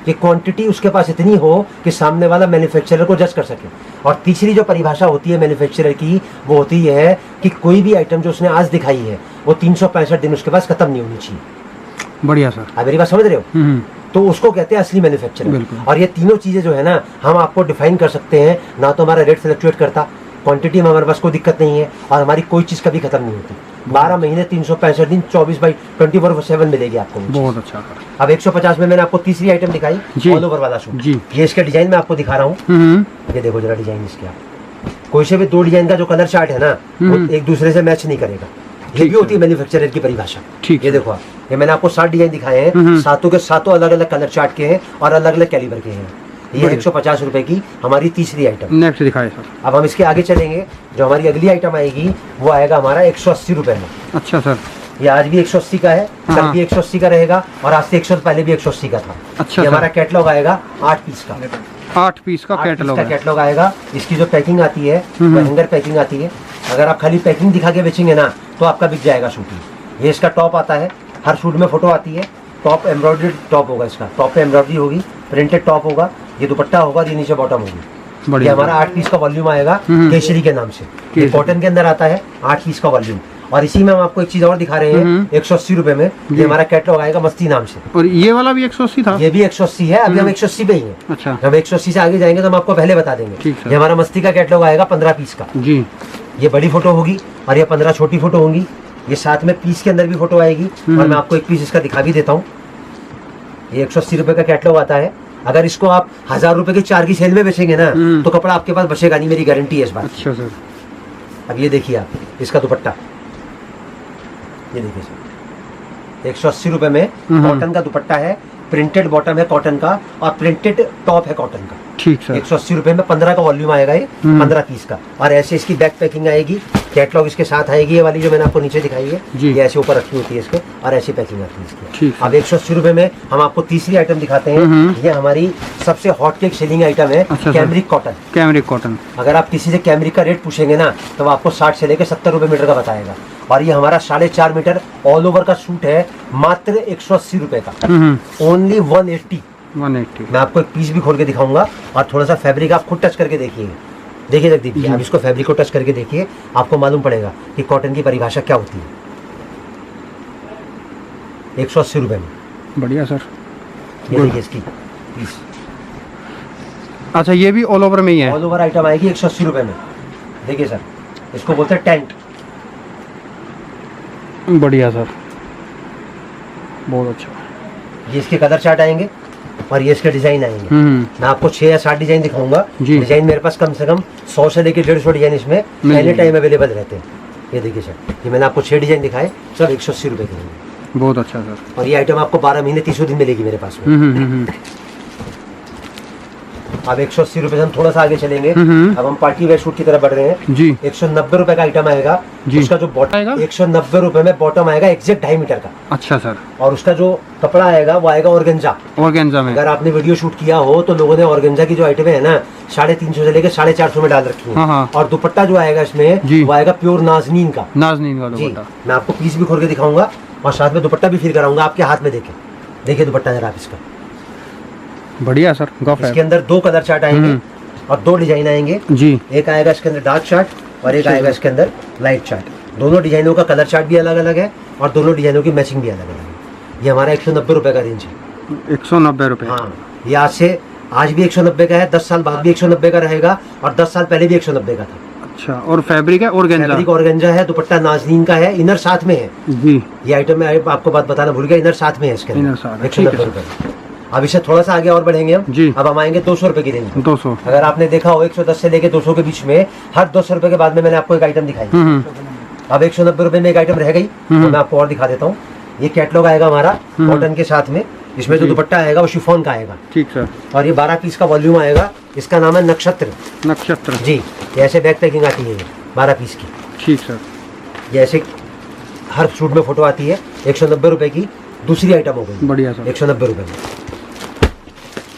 कि क्वांटिटी उसके पास इतनी हो कि सामने वाला मैन्युफैक्चरर को जज कर सके। और तीसरी जो परिभाषा होती है मैन्युफैक्चरर की, वो होती है कि कोई भी आइटम जो उसने आज दिखाई है वो 365 दिन उसके पास खत्म नहीं होनी चाहिए। बढ़िया सर। आप मेरी बात समझ रहे हो? तो उसको कहते हैं असली मैन्युफैक्चरर। और ये तीनों चीजें जो है ना, हम आपको डिफाइन कर सकते हैं। ना तो हमारा रेट फ्लक्चुएट करता, क्वांटिटी में हमारे पास कोई दिक्कत नहीं है, और हमारी कोई चीज कभी खत्म नहीं होती। 12 महीने 365 दिन 24/24/7 मिलेगी आपको। बहुत अच्छा सर। अब 150 में मैंने आपको तीसरी आइटम दिखाई, ऑल ओवर वाला सूट। ये इसका डिजाइन मैं आपको दिखा रहा हूँ। ये देखो जरा डिजाइन इसके, आप कोई से भी दो डिजाइन का जो कलर चार्ट है ना, वो एक दूसरे से मैच नहीं करेगा। ये भी होती है मैन्युफैक्चरर की परिभाषा। ये देखो आप, ये मैंने आपको 7 डिजाइन दिखाए हैं, सातों के सातों अलग अलग कलर चार्ट के हैं और अलग अलग कैलिबर के हैं। ये 150 रुपए की हमारी तीसरी आइटम। नेक्स्ट दिखाए सर। अब हम इसके आगे चलेंगे, जो हमारी अगली आइटम आएगी वो आएगा हमारा 180 रुपए में। अच्छा सर। ये आज भी 180 का है, कल भी 180 का रहेगा, और आज से 100 पहले भी 180 का था। अच्छा। ये हमारा कैटलॉग आएगा 8 पीस का। 8 पीस का कैटलॉग आएगा। इसकी जो पैकिंग आती है वो हैंगर पैकिंग आती है। अगर आप खाली पैकिंग दिखा के बेचेंगे ना तो आपका बिक जाएगा सूट। ये इसका टॉप आता है, हर सूट में फोटो आती है। टॉप एम्ब्रॉयडरी टॉप होगा, इसका टॉप पे एम्ब्रॉयडरी होगी, प्रिंटेड टॉप होगा, ये दुपट्टा होगा, ये नीचे बॉटम होगी। ये हमारा 8 पीस का वॉल्यूम आएगा केसरी के नाम से। ये कॉटन के अंदर आता है, 8 पीस का वॉल्यूम। और इसी में हम आपको एक चीज और दिखा रहे हैं 180 रुपए में। ये हमारा कैटलॉग आएगा मस्ती नाम से। और ये वाला भी 180 था? ये भी 180 है। अभी हम 180 पे ही हैं। अच्छा। हम 180 से आगे जाएंगे तो हम आपको पहले बता देंगे। ये हमारा मस्ती का कैटलॉग आएगा 15 पीस का जी। ये बड़ी फोटो होगी और ये 15 छोटी फोटो होंगी। ये साथ में पीस के अंदर भी फोटो आएगी। और मैं आपको एक पीस इसका दिखा भी देता हूँ। ये 180 रुपए का कैटलॉग आता है। अगर इसको आप 1000 रुपए की 4 की सेल में बेचेंगे ना तो कपड़ा आपके पास बचेगा नहीं, मेरी गारंटी है इस बात। अच्छा सर। अब ये देखिए आप, इसका दुपट्टा ये देखिए सर, 180 रुपए में कॉटन का दुपट्टा है, प्रिंटेड बॉटम है कॉटन का, और प्रिंटेड टॉप है कॉटन का। ठीक सर। 180 रुपए में 15 का वॉल्यूम आएगा, ये 15 पीस का। और ऐसे इसकी बैक पैकिंग आएगी, कैटलॉग इसके साथ आएगी। ये वाली जो मैंने आपको नीचे दिखाई है, ये ऐसे ऊपर रखी होती है इसके, और ऐसी पैकिंग आती है इसकी। अब 180 रुपए में हम आपको तीसरी आइटम दिखाते हैं। ये हमारी सबसे हॉट केक सेलिंग आइटम है, कैमरिक कॉटन। Cambric cotton. अगर आप किसी से कैमरिक का रेट पूछेंगे ना तो वो आपको 60 से लेकर 70 रुपए मीटर का बताएगा। और ये हमारा 4.5 मीटर ऑल ओवर का सूट है, मात्र 180 रुपए का। ओनली 180। मैं आपको एक पीस भी खोल के दिखाऊंगा, और थोड़ा सा फैब्रिक आप खुद टच करके देखिए। देखिए जगदीप जी, आप इसको फैब्रिक को टच करके देखिए, आपको मालूम पड़ेगा कि कॉटन की परिभाषा क्या होती है। 180 रुपए में। बढ़िया सर। ये देखिए इसकी पीस। अच्छा, ये भी ऑल ओवर में ही है? ऑल ओवर आइटम आएगी 180 रुपए में। देखिए सर, इसको बोलते हैं टेंट। बढ़िया सर, बहुत अच्छा। ये इसके कलर चार्ट आएंगे और ये इसके डिजाइन आएंगे। मैं आपको 6 या 7 डिजाइन दिखाऊंगा। डिजाइन मेरे पास कम से कम 100 से लेकर 150 डिजाइन इसमें एनी टाइम अवेलेबल रहते हैं। ये देखिए सर, ये मैंने आपको 6 डिजाइन दिखाए, सब 180 रुपए के हैं। बहुत अच्छा सर। और ये आइटम आपको 12 महीने 300 दिन मिलेगी मेरे पास में। अब 180 रुपए से हम थोड़ा सा आगे चलेंगे। अब हम पार्टी वेयर सूट की तरफ बढ़ रहे हैं जी। 190 रुपए का आइटम आएगा। उसका जो बॉटम आएगा 190 रुपए में, बॉटम आएगा एग्जैक्ट 2.5 मीटर का। अच्छा सर। और उसका जो कपड़ा आएगा वो आएगा ऑर्गेन्जा। ऑर्गेन्जा में अगर आपने वीडियो शूट किया हो तो लोगों ने ऑर्गेन्जा की जो आइटम है ना 350 से लेकर 450 में डाल रखी है। और दुपट्टा जो आएगा इसमें वो आएगा प्योर नाजनीन का। नाजनीन का दुपट्टा। मैं आपको पीस भी खोल के दिखाऊंगा और साथ में दुपट्टा भी फील कराऊंगा आपके हाथ में। देखिए दुपट्टा जरा आप इसका। बढ़िया सर। इसके अंदर 2 कलर चार्ट आएंगे और 2 डिजाइन आएंगे जी। एक आएगा इसके अंदर डार्क चार्ट और एक आएगा इसके अंदर लाइट चार्ट। दोनों डिजाइनों का कलर चार्ट भी अलग अलग है और दोनों डिजाइनों की मैचिंग भी अलग अलग है। ये हमारा 190 रुपए का रेंज है। 190 रुपए। हाँ, ये आज भी 190 का है, 10 साल बाद भी 190 का रहेगा और 10 साल पहले भी 190 का था। अच्छा, और फैब्रिक है ऑर्गेन्जा। फैब्रिक ऑर्गेन्जा है, दुपट्टा नाजनीन का है, इनर साथ में है जी। ये आइटम में आपको बात बताना भूल गया, इनर साथ में है इसके अंदर। 190 रुपए। अब इसे थोड़ा सा आगे और बढ़ेंगे हम जी। अब हम आएंगे 200 रुपए की रेंज में। 200। अगर आपने देखा हो 110 से लेके 200 के बीच में, हर 200 रुपए के बाद में मैंने आपको एक आइटम दिखाई। अब 190 रुपए में एक आइटम रह गई, तो मैं आपको और दिखा देता हूँ। ये कैटलॉग आएगा हमारा कॉटन के साथ में। इसमें जो दुपट्टा आएगा वो शिफॉन का आएगा। ठीक सर। और ये 12 पीस का वॉल्यूम आएगा। इसका नाम है नक्षत्र जी। ऐसे बैक पैकिंग आती है 12 पीस की। ठीक सर। ये ऐसे हर सूट में फोटो आती है। 190 रुपए की दूसरी आइटम हो गई बढ़िया सर। 190 रुपए में।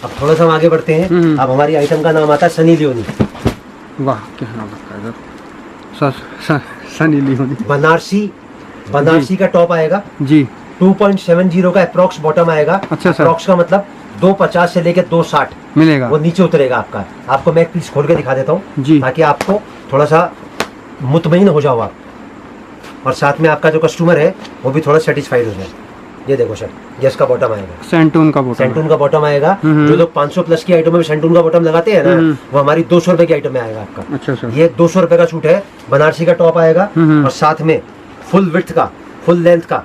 अब थोड़ा सा हम आगे बढ़ते हैं। अब हमारी आइटम का नाम आता है सनी लियोनी। वाह क्या नाम रखा है सर, सनी लियोनी। बनारसी का टॉप आएगा जी। 2.70 का अप्रॉक्स बॉटम आएगा। अच्छा सर। अप्रॉक्स का मतलब 250 से लेके 260 मिलेगा। वो नीचे उतरेगा आपका। आपको मैं एक पीस खोल के दिखा देता हूँ जी, ताकि आपको थोड़ा सा मुतमईन हो जाओ आप, और साथ में आपका जो कस्टमर है वो भी थोड़ा सेटिस्फाइड हो जाए। ये देखो सर, ये इसका बॉटम आएगा, सेंटून का बॉटम। सेंटून का बॉटम आएगा। जो लोग 500 प्लस की आइटम में सेंटून का बॉटम लगाते हैं ना, वो हमारी 200 रुपए की आइटम में आएगा आपका। अच्छा सर। ये 200 रुपए का सूट है। बनारसी का टॉप आएगा और साथ में फुल विड्थ का, फुल लेंथ का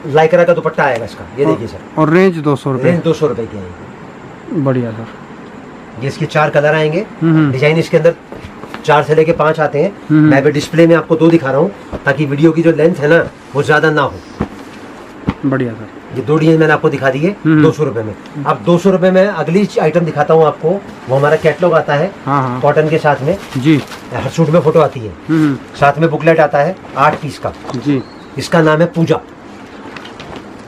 लाइकरा का दुपट्टा आएगा इसका। ये देखिए सर, और रेंज 200 रुपए। रेंज 200 रुपए की आएगी। बढ़िया सर। ये इसके 4 कलर आएंगे। डिजाइन इसके अंदर 4 से लेके 5 आते हैं। मैं भी डिस्प्ले में आपको 2 दिखा रहा हूँ ताकि वीडियो की जो लेंथ है ना वो ज्यादा ना हो। बढ़िया सर। ये 2 डिजाइन मैंने आपको दिखा दिए 200 रुपए में। अब 200 रुपए में अगली आइटम दिखाता हूँ आपको। वो हमारा कैटलॉग आता है हाँ। कॉटन के साथ में जी। हर सूट में फोटो आती है। साथ में बुकलेट आता है 8 पीस का। जी। इसका नाम है पूजा।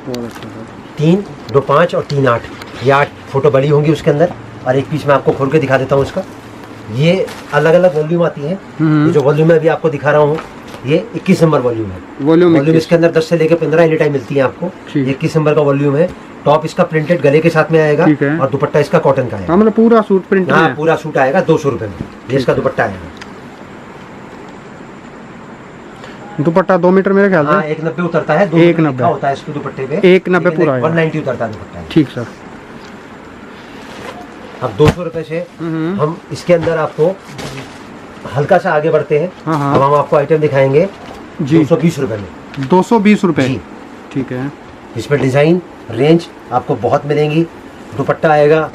बहुत अच्छा सर। 3, 2, 5 और 3, 8। ये 8 फोटो बड़ी होंगी उसके अंदर। और एक पीस मैं आपको खोल के दिखा देता हूँ इसका। ये अलग अलग वॉल्यूम आती है। ये जो वॉल्यूम मैं अभी आपको दिखा रहा हूँ ये 21 नंबर वॉल्यूम है। वॉल्यूम इसके अंदर 10 से लेके 15 एनी टाइम मिलती है आपको। 21 नंबर का वॉल्यूम है। टॉप इसका प्रिंटेड गले के साथ में आएगा और दुपट्टा इसका कॉटन का आएगा। मतलब पूरा सूट प्रिंट है। पूरा सूट आएगा 200 रुपए में। ये इसका दुपट्टा आएगा। दुपट्टा 2 मीटर मेरे ख्याल से। 190 उतरता है। 190 होता है इसके दुपट्टे पे। 190 पूरा है। 190 उतरता है दुपट्टा। ठीक सर। अब 200 रुपए से हम इसके अंदर आपको हल्का सा आगे बढ़ते हैं। अब हम आपको आइटम दिखाएंगे 220 रुपए में। 220 रुपए। ठीक है। इसमें डिजाइन रेंज आपको बहुत मिलेंगी। दुपट्टा आएगा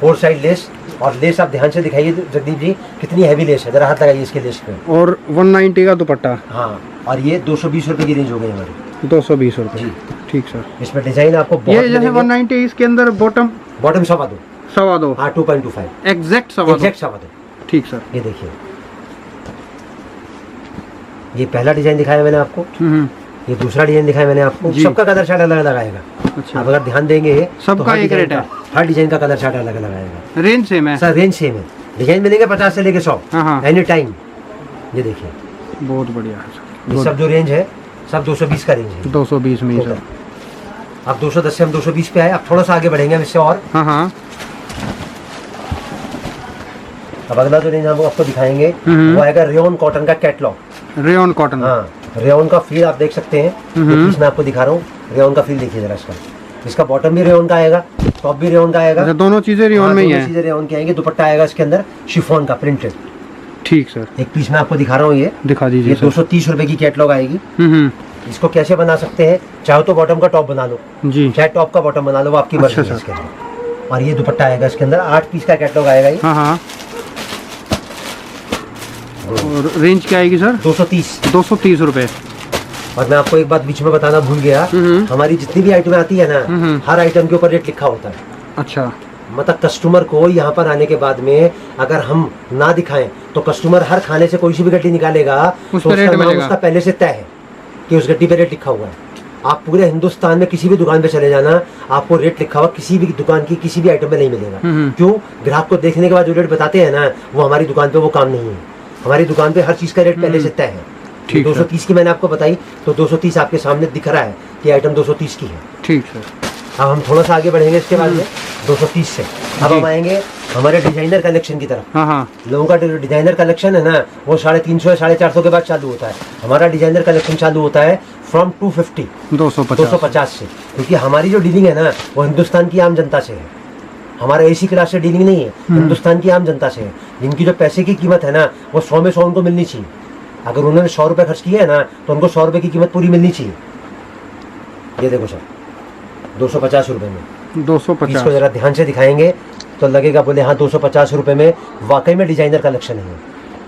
4 साइड लेस, और लेस आप ध्यान से दिखाइए जगदीप जी कितनी हैवी लेस है। जरा हाथ लगाइए इसके लेस पे। और 190 का दुपट्टा। हाँ, और ये 220 रुपए की रेंज हो गई हमारी। 220 रुपए। जी ठीक सर। इसमें डिजाइन आपको बहुत ये जैसे 190 इसके अंदर बॉटम 2.25। 2.25। हाँ 2.25 एग्जैक्ट 2.25। ठीक सर। ये देखिए, ये पहला डिजाइन दिखाया मैंने आपको। ये दूसरा डिजाइन दिखाया मैंने आपको। सबका कलर चार्ट अलग अलग आएगा। अच्छा। आप अगर ध्यान देंगे सबका एक रेट है। हर डिजाइन का कलर चार्ट अलग अलग आएगा। रेंज सेम है सर, रेंज सेम है। डिजाइन मिलेंगे 50 से लेके 100 एनी टाइम। ये देखिए, बहुत बढ़िया है। ये सब जो रेंज है सब 220 का रेंज है। 220 में ही सर। अब 210 से हम 220 पे आए। अब थोड़ा सा आगे बढ़ेंगे हम इससे और। अब अगला जो रेंज हम आपको दिखाएंगे वो आएगा रेयन कॉटन का कैटलॉग। Rayon cotton. हाँ, रेयन का फील आप देख सकते हैं। पीस मैं आपको दिखा रहा हूँ। रेयन का फील देखिए जरा इसका। इसका बॉटम भी रेयन का आएगा, टॉप भी रेयन का आएगा। दोनों चीजें रेयन में ही है। चीजें रेयन की आएंगी। दुपट्टा आएगा इसके अंदर शिफॉन का प्रिंटेड। ठीक सर। एक पीस मैं आपको दिखा रहा हूँ। ये दिखा दीजिए। 230 रुपए की कैटलॉग आएगी। इसको कैसे बना सकते हैं? चाहे तो बॉटम का टॉप बना लो जी, चाहे टॉप का बॉटम बना लो, वो आपकी मर्जी है इसके अंदर। और ये दुपट्टा आएगा इसके अंदर। 8 पीस का कैटलॉग आएगा ये। और रेंज क्या आएगी सर? 230 रुपए। और मैं आपको एक बात बीच में बताना भूल गया, हमारी जितनी भी आइटम आती है ना, हर आइटम के ऊपर रेट लिखा होता है। अच्छा। मतलब कस्टमर को यहाँ पर आने के बाद में अगर हम ना दिखाएं तो कस्टमर हर खाने से कोई सी भी गड्डी निकालेगा तो उसका पहले से तय है कि उस गड्डी पे रेट लिखा हुआ है। आप पूरे हिंदुस्तान में किसी भी दुकान पे चले जाना, आपको रेट लिखा हुआ किसी भी दुकान की किसी भी आइटम में नहीं मिलेगा। क्यों? ग्राहक को देखने के बाद जो रेट बताते हैं ना, वो हमारी दुकान पे वो काम नहीं है। हमारी दुकान पे हर चीज का रेट पहले से तय है। 230 की मैंने आपको बताई, तो 230 आपके सामने दिख रहा है कि आइटम 230 की है। ठीक है। अब हम थोड़ा सा आगे बढ़ेंगे इसके बाद में 230 से। अब हम आएंगे हमारे डिजाइनर कलेक्शन की तरफ। लोगों का डिजाइनर कलेक्शन है ना, वो 350 या 450 के बाद चालू होता है। हमारा डिजाइनर कलेक्शन चालू होता है फ्रॉम 250 से, क्योंकि हमारी जो डीलिंग है ना वो हिंदुस्तान की आम जनता से है। हमारा एसी क्लास से डीलिंग नहीं है, हिंदुस्तान की आम जनता से है। जिनकी जो पैसे की कीमत है ना वो 100 में 100 उनको मिलनी चाहिए। अगर उन्होंने 100 रुपए खर्च किए है ना तो उनको 100 रुपए की कीमत पूरी मिलनी चाहिए। ये देखो सर, 250 रुपए में 250। इसको जरा ध्यान से दिखाएंगे तो लगेगा बोले हाँ 250 रुपए में वाकई में डिजाइनर कलेक्शन है।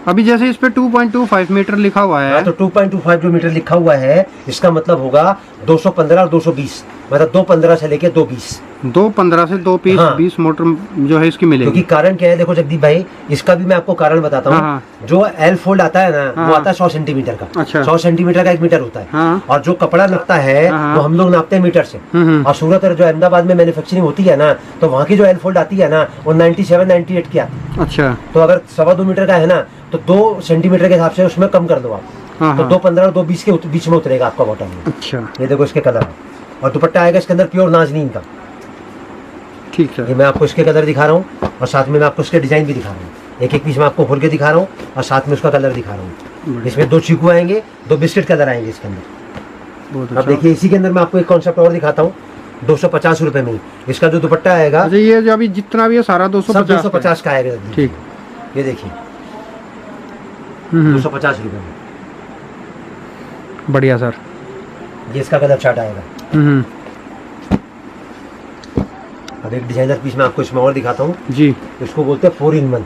अभी जैसे इस पे 2.25 मीटर लिखा हुआ है, तो 2.25 मीटर लिखा हुआ है, इसका मतलब होगा 215 और 220, मतलब 215 से लेके 220। 2.15 से 2 पीस हाँ। 20 मोटर जो है इसकी मिलेगी। क्योंकि कारण क्या है, देखो जगदीप भाई, इसका भी मैं आपको कारण बताता हूँ। हाँ। जो एल फोल्ड आता है ना, हाँ। वो आता है 100 सेंटीमीटर का। अच्छा। 100 सेंटीमीटर का 1 मीटर होता है। हाँ। और जो कपड़ा लगता है हाँ। वो हम लोग नापते हैं मीटर से। और सूरत और जो अहमदाबाद में मैन्युफैक्चरिंग होती है ना, तो वहाँ की जो एल फोल्ड आती है ना, वो 97-98 की आती है। अच्छा। तो अगर 2.25 मीटर का है ना, तो 2 सेंटीमीटर के हिसाब से उसमें कम कर दो आप। हाँ, तो हाँ। 2.15 और 2.20 के बीच में उतरेगा आपका बॉटम में। अच्छा, ये देखो इसके कलर, और दुपट्टा आएगा इसके अंदर प्योर नाजनीन का। ठीक सर। ये मैं आपको इसके कलर दिखा रहा हूँ, और साथ में मैं आपको इसके डिजाइन भी दिखा रहा हूँ। एक एक पीस मैं आपको खोल के दिखा रहा हूँ, और साथ में उसका कलर दिखा रहा हूँ। इसमें 2 चीकू आएंगे, 2 बिस्किट कलर आएंगे इसके अंदर। बहुत अब अच्छा। देखिए इसी के अंदर मैं आपको एक कॉन्सेप्ट और दिखाता हूँ। 250 रुपए में इसका जो दुपट्टा आएगा, अच्छा, ये जो अभी जितना भी है सारा सब 250 250 का आएगा। ठीक। ये देखिए 250 रुपए में। बढ़िया सर। ये इसका कलर चार्ट आएगा। अब एक डिजाइनर पीस मैं आपको इसमें और दिखाता हूँ। जी। इसको बोलते हैं 4 in 1।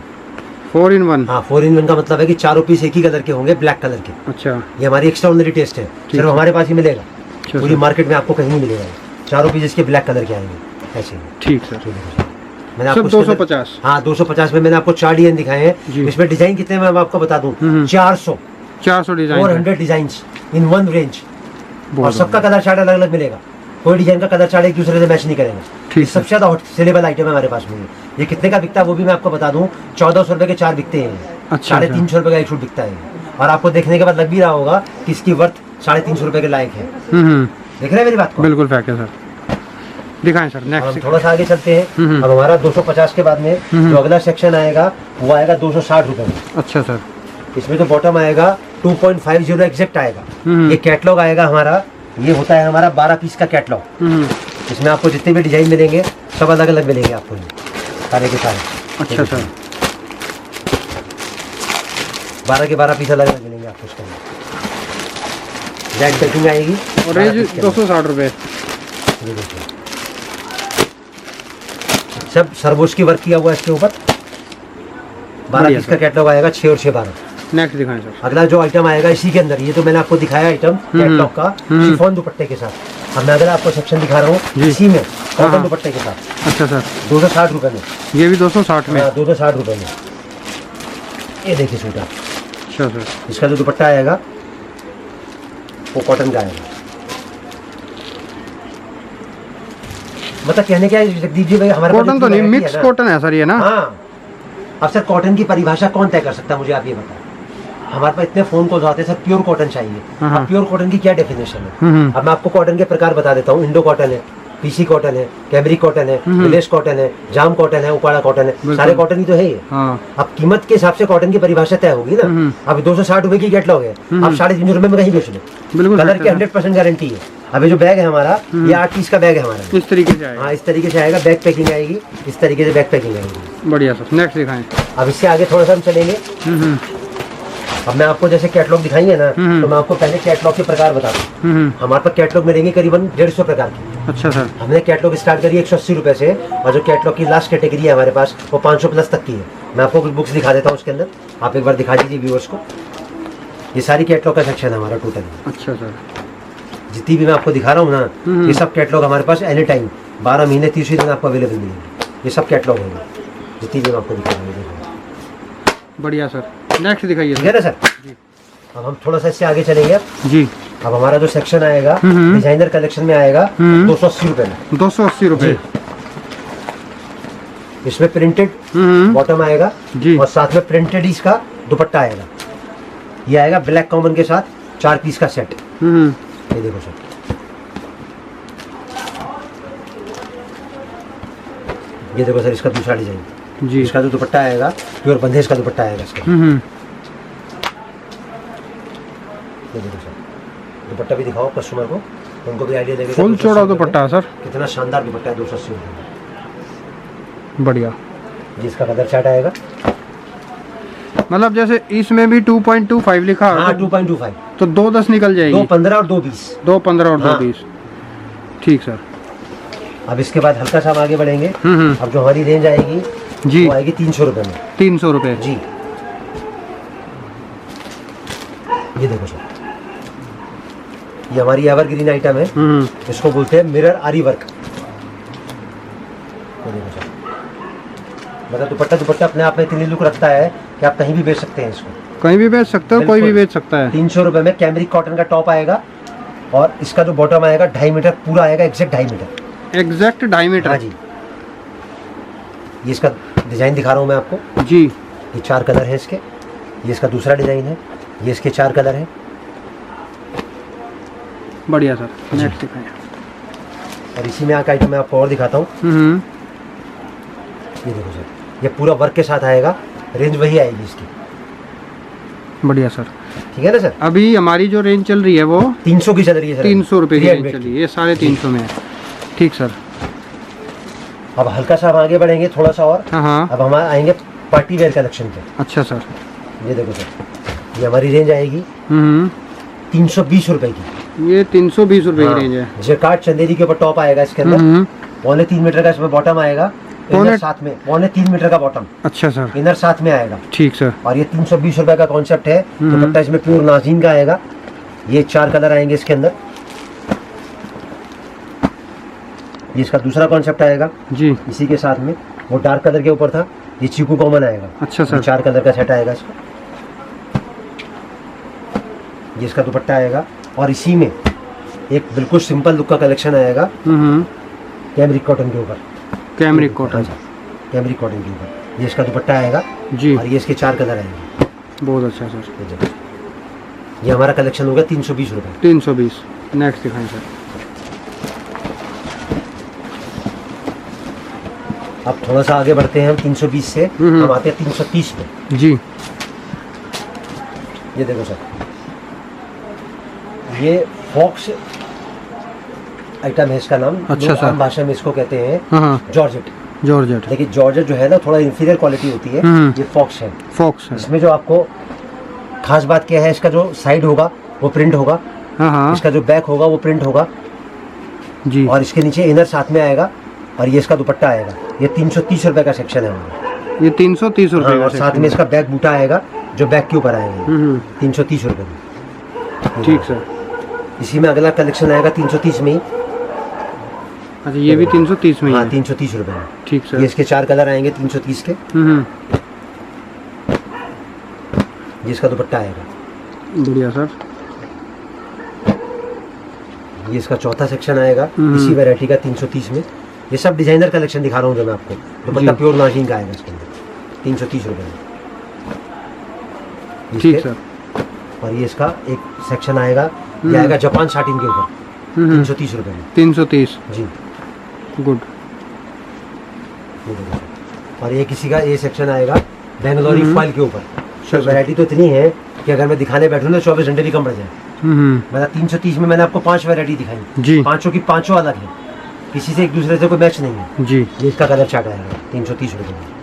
4 in 1। हाँ, 4 in 1 का मतलब है कि चारों पीस एक ही कलर के होंगे, ब्लैक कलर के। अच्छा। ये हमारी एक्स्ट्राऑर्डिनरी टेस्ट है, सिर्फ हमारे पास ही मिलेगा। अच्छा पूरी सर। मार्केट में आपको कहीं नहीं मिलेगा। चारों पीस इसके ब्लैक कलर के आएंगे ऐसे ही। ठीक सर। मैंने सब आपको इसके अंदर- 250। हाँ, 250 में मैंने आपको 4 डिजाइन दिखाए जी। हैं। इसमें डिजाइन कितने मैं आपको बता दूं, 400 design. 400 design in one range. और बहुत सबका कलर चार्ट अलग अलग मिलेगा। कोई डिजाइन का कलर चार्ट एक दूसरे से मैच नहीं करेगा। ठीक ये सबसे ज्यादा हॉट सेलेबल आइटम है हमारे पास में। ये कितने का बिकता है वो भी मैं आपको बता दूं। 1400 रुपए के 4 बिकते हैं। अच्छा। 350 रुपए का एक सूट बिकता है। और आपको देखने के बाद लग भी रहा होगा कि इसकी वर्थ 350 रुपए के लायक है। देख रहे हैं मेरी बात को? बिल्कुल फैक्ट है सर। दिखाएं सर अब हम नेक्स्ट। थोड़ा सा आगे चलते हैं। अब हमारा 250 के बाद में जो अगला सेक्शन आएगा वो आएगा 260 रुपए में। अच्छा सर। इसमें जो बॉटम आएगा 2.50 एग्जैक्ट आएगा। ये कैटलॉग आएगा हमारा। ये होता है हमारा 12 पीस का कैटलॉग। इसमें आपको जितने भी डिजाइन मिलेंगे सब अलग अलग मिलेंगे आपको, ये सारे के सारे। अच्छा सर। 12 के 12 पीस अलग अलग मिलेंगे आपको इसके अंदर। ब्लैक पैकिंग आएगी और 12 ये पीस के अंदर। 260 रुपए। ये देखिए सब सरबोस की वर्क किया हुआ है इसके ऊपर। 12 बढ़िया पीस का कैटलॉग आएगा, 6 और 6 12। नेक्स्ट दिखाएं सर। अगला जो आइटम आएगा इसी के अंदर, ये तो मैंने आपको दिखाया आइटम कैटलॉग का, शिफॉन दुपट्टे के साथ। अब मैं अगला आपको सेक्शन दिखा रहा हूँ जी। इसी में हाँ। कॉटन दुपट्टे के साथ। अच्छा सर। 260 रुपए में। ये भी 260 में। 260 रुपए में। ये देखिए सूट आप। अच्छा सर। इसका जो दुपट्टा आएगा वो कॉटन का आएगा। मतलब कहने क्या है जगदीप जी भाई, हमारे पास कॉटन तो जितनी नहीं, variety मिक्स है ना- कॉटन है सर ये ना। हाँ। अब सर कॉटन की परिभाषा कौन तय कर सकता है, मुझे आप ये बताएं। हमारे पास इतने फोन कॉल आते हैं सर प्योर कॉटन चाहिए। हाँ। अब प्योर कॉटन की क्या डेफिनेशन है? अब मैं आपको कॉटन के प्रकार बता देता हूँ। इंडो कॉटन है, पीसी कॉटन है, कैमरिक कॉटन है, विलेज कॉटन है, जाम कॉटन है, उपाड़ा कॉटन है। सारे कॉटन ही तो है ये। हाँ। अब कीमत के हिसाब से कॉटन की परिभाषा तय होगी ना। अब 260 रुपए की कैटलॉग है, आप 350 रुपए में कहीं बेच लो। बिल्कुल कलर correct की है। 100% गारंटी है। अब ये जो बैग है हमारा, ये 8 पीस का बैग है हमारा। इस तरीके से आएगा। हाँ, इस तरीके से आएगा। बैक पैकिंग आएगी, इस तरीके से बैक पैकिंग आएगी। बढ़िया सर। नेक्स्ट दिखाएं। अब इससे आगे थोड़ा सा हम चलेंगे। अब मैं आपको जैसे कैटलॉग दिखाएंगे ना, तो मैं आपको पहले कैटलॉग के प्रकार बता दूं। हमारे पास कैटलॉग मिलेंगे करीबन 150 प्रकार की। अच्छा सर। हमने कैटलॉग स्टार्ट करी 180 रुपए से, और जो कैटलॉग की लास्ट कैटेगरी है हमारे पास वो 500 प्लस तक की है। मैं आपको कुछ बुक्स दिखा देता हूँ उसके अंदर, आप एक बार दिखा दीजिए व्यूअर्स को। ये सारी कैटलॉग का सेक्शन है हमारा टोटल। अच्छा सर। जितनी भी मैं आपको दिखा रहा हूँ ना, ये सब कैटलॉग हमारे पास एनी टाइम 12 महीने 30 दिन आपको अवेलेबल मिलेंगे। ये सब कैटलॉग होंगे जितनी भी मैं आपको दिखा रहा हूँ। बढ़िया सर। नेक्स्ट दिखाइए ठीक है सर। ना सर? अब हम थोड़ा सा इससे आगे चलेंगे। अब जी। अब हमारा जो सेक्शन आएगा डिजाइनर कलेक्शन में आएगा 280 रुपए में। 280 रुपए। इसमें प्रिंटेड बॉटम आएगा जी। और साथ में प्रिंटेड इसका दुपट्टा आएगा। ये आएगा ब्लैक कॉमन के साथ 4 पीस का सेट। ये देखो सर, ये देखो सर इसका दूसरा डिजाइन। जी। इसका जो दुपट्टा आएगा प्योर बंदेज का दुपट्टा आएगा इसका। ये देखो सर, दुपट्टा भी दिखाओ कस्टमर को, उनको भी आइडिया लगेगा। फुल चौड़ा दुपट्टा है सर। कितना शानदार दुपट्टा है 280 रुपए में। बढ़िया। जिसका कलर चार्ट आएगा, मतलब जैसे इसमें भी 2.25 लिखा है हाँ तो 2.25, तो 2.10 निकल जाएगी। 2.15 और 2.20। 2.15 और हाँ। 2.20। ठीक सर। अब इसके बाद हल्का सा हम आगे बढ़ेंगे। अब जो हमारी रेंज आएगी जी। वो आएगी 300 रुपए में। 300 रुपए। जी। ये देखो सर, ये हमारी एवरग्रीन आइटम है। इसको बोलते हैं मिरर आरी वर्क। ये देखो सर, मतलब दुपट्टा अपने आप में इतनी लुक रखता है कि आप कहीं भी बेच सकते हैं इसको। कहीं भी बेच सकते हो, कोई भी बेच सकता है। 300 रुपये में कैमरिक कॉटन का टॉप आएगा और इसका जो बॉटम आएगा 2.5 मीटर पूरा आएगा, एग्जैक्ट 2.5 मीटर। Exact 2.5 metre. हाँ जी। ये इसका डिजाइन दिखा रहा हूँ मैं आपको जी। ये 4 कलर है इसके। ये इसका दूसरा डिजाइन है, ये इसके 4 कलर है। बढ़िया सर, नेक्स्ट दिखाएं। और इसी में आके आइटम मैं आपको और दिखाता हूँ। ये देखो सर, ये पूरा वर्क के साथ आएगा, रेंज वही आएगी इसकी। बढ़िया सर, ठीक है ना सर। अभी हमारी जो रेंज चल रही है वो 300 की चल रही है सर। 300 रुपये की रेंज चल रही है, ये 350 में है। ठीक सर। अब हल्का सा हम आगे बढ़ेंगे थोड़ा सा और। हाँ। अब हम आएंगे पार्टी वेयर कलेक्शन पे। अच्छा सर। ये देखो सर, ये हमारी रेंज आएगी 320 रुपए की। ये 320 रुपए की रेंज है। जैकार्ड चंदेरी के ऊपर टॉप आएगा इसके अंदर। 3.25 मीटर का इसमें बॉटम आएगा, इनर साथ में 3.25 मीटर का बॉटम। अच्छा सर। इनर साथ में आएगा। ठीक सर। और ये 320 रुपए का कॉन्सेप्ट है। दुपट्टा इसमें प्योर नाजीन का आएगा। ये 4 कलर आएंगे इसके अंदर। ये इसका दूसरा कॉन्सेप्ट आएगा जी। इसी के साथ में, वो डार्क कलर के ऊपर था, ये चीकू कॉमन आएगा। अच्छा सर। 4 कलर का सेट आएगा इसका। ये इसका दुपट्टा आएगा और इसी में एक बिल्कुल सिंपल लुक का कलेक्शन आएगा कैमरिक कॉटन के ऊपर। Cambric cotton. कैमरिक कॉटन के ऊपर ये इसका दुपट्टा आएगा जी। और ये इसके 4 कलर आएंगे। बहुत अच्छा सर। ये हमारा कलेक्शन होगा 320 रुपये। 320। नेक्स्ट दिखाएं सर। अब थोड़ा सा आगे बढ़ते हैं हम 320 से हम आते हैं 330 पे। जी। ये देखो सर, ये फॉक्स आइटम है इसका नाम। अच्छा सर। आम भाषा में इसको कहते हैं जॉर्जेट। जॉर्जेट। लेकिन जॉर्जेट जो है ना थोड़ा इंफीरियर क्वालिटी होती है। ये फॉक्स है। फॉक्स है। इसमें जो आपको खास बात क्या है, इसका जो साइड होगा वो प्रिंट होगा। इसका जो बैक होगा वो प्रिंट होगा जी। और इसके नीचे इनर साथ में आएगा और ये इसका दुपट्टा आएगा। ये 330 रुपए का सेक्शन है हमारा। ये 330 रुपए और साथ में इसका बैक बूटा आएगा जो बैक के ऊपर आएगा। 330 रुपए में। ठीक सर। इसी में अगला कलेक्शन आएगा 330 में ही। अच्छा, ये भी 330 में ही हाँ, है। 330 रुपए में। ठीक सर। ये इसके 4 कलर आएंगे 330 के। ये इसका दुपट्टा आएगा। बढ़िया सर। ये इसका चौथा सेक्शन आएगा इसी वैरायटी का 330 में। ये सब डिजाइनर कलेक्शन दिखा रहा हूँ जो मैं आपको। दुपट्टा प्योर नाजीन का आएगा इसके अंदर 330 रुपए में। ठीक सर। और ये इसका एक सेक्शन आएगा, ये आएगा जापान साटिन के ऊपर 330 रुपए में। 330 जी। गुड। और ये किसी का ये सेक्शन आएगा बेंगलोरी फॉइल के ऊपर। तो वैरायटी तो इतनी है कि अगर मैं दिखाने बैठूँ तो 24 घंटे भी कम पड़ जाए। मतलब 330 में मैंने आपको 5 वैरायटी दिखाई जी। पांचों की पांचों अलग है, किसी से एक दूसरे से कोई मैच नहीं है जी। ये इसका कलर चार्ट आएगा 330 रुपए में।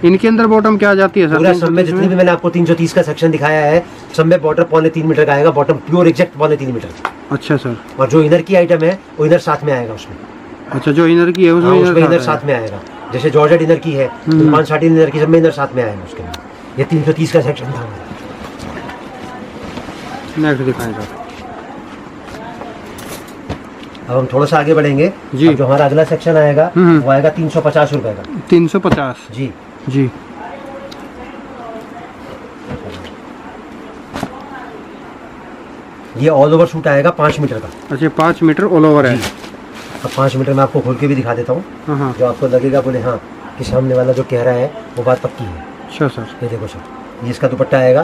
इनके अंदर बॉटम क्या आ जाती है सर? पूरा सब में जितनी भी मैंने आपको 330 का सेक्शन दिखाया है सब में बॉर्डर 3.25 मीटर का आएगा। Bottom pure exact 3.25 metre. अच्छा सर। और जो इनर की आइटम है वो इनर साथ में आएगा उसमें। अच्छा, जो इनर की है उसमें इनर साथ में आएगा। जैसे जॉर्जेट इनर की है, जापान साटिन इनर की, सब में इनर साथ में आएगा उसके अंदर। ये 330 का सेक्शन था। नेक्स्ट दिखाएं सर। अब हम थोड़ा सा आगे बढ़ेंगे जी। अब जो हमारा अगला सेक्शन आएगा वो आएगा 350 रुपए का। 350 जी जी। ये ऑल ओवर सूट आएगा 5 मीटर का। अच्छा, 5 मीटर ऑल ओवर है। अब 5 मीटर में आपको खोल के भी दिखा देता हूँ जो आपको लगेगा बोले हाँ कि सामने वाला जो कह रहा है वो बात पक्की है। अच्छा सर। ये देखो सर, ये इसका दुपट्टा आएगा।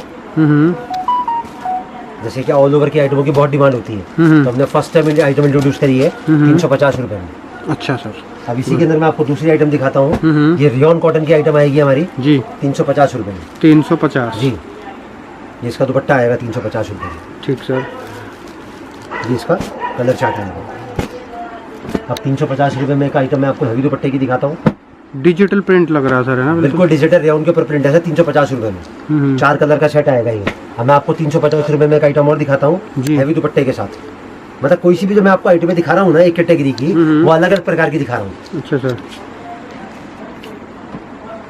जैसे कि ऑल ओवर की आइटमों की बहुत डिमांड होती है तो हमने फर्स्ट टाइम आइटम इंट्रोड्यूस करी है 350 रुपए में। अच्छा सर। अब इसी के अंदर मैं आपको दूसरी आइटम दिखाता हूँ। ये रियॉन कॉटन की आइटम आएगी हमारी जी 350 रुपए में। 350 जी। ये इसका दुपट्टा आएगा 350 रुपए में। ठीक सर। ये इसका कलर चार्ट आएगा। अब 350 रुपए में एक आइटम मैं आपको हेवी दुपट्टे की दिखाता हूँ। डिजिटल प्रिंट लग रहा है सर, है ना? बिल्कुल डिजिटल रेयन के ऊपर प्रिंट है 350 रुपए में। 4 कलर का सेट आएगा ये। अब मैं आपको 350 रुपए में एक आइटम और दिखाता हूँ हेवी दुपट्टे के साथ। मतलब कोई सी भी जो मैं आपको आइटम दिखा रहा हूँ ना एक कैटेगरी की वो अलग अलग प्रकार की दिखा रहा हूँ। अच्छा सर।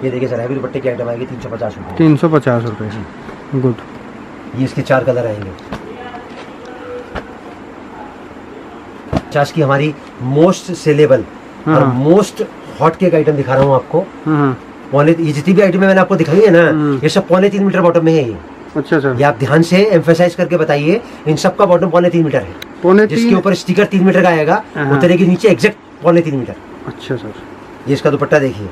ये देखिए सर, हेवी दुपट्टे की आइटम आएगी 350 रुपए। 350 रुपए जी। गुड। ये इसके 4 कलर आएंगे। 50 की हमारी मोस्ट सेलेबल और मोस्ट हॉट केक आइटम दिखा रहा हूँ आपको। पौने, ये जितनी भी आइटम मैंने आपको दिखाई है ना, ये सब 3.25 मीटर बॉटम में है ये। अच्छा सर, ये आप ध्यान से एम्फेसाइज करके बताइए, इन सब का बॉटम 3.25 मीटर है। 3.25 जिसके ऊपर स्टिकर 3 मीटर का आएगा, उतरे के नीचे एग्जैक्ट 3.25 मीटर। अच्छा सर, ये इसका दुपट्टा देखिए,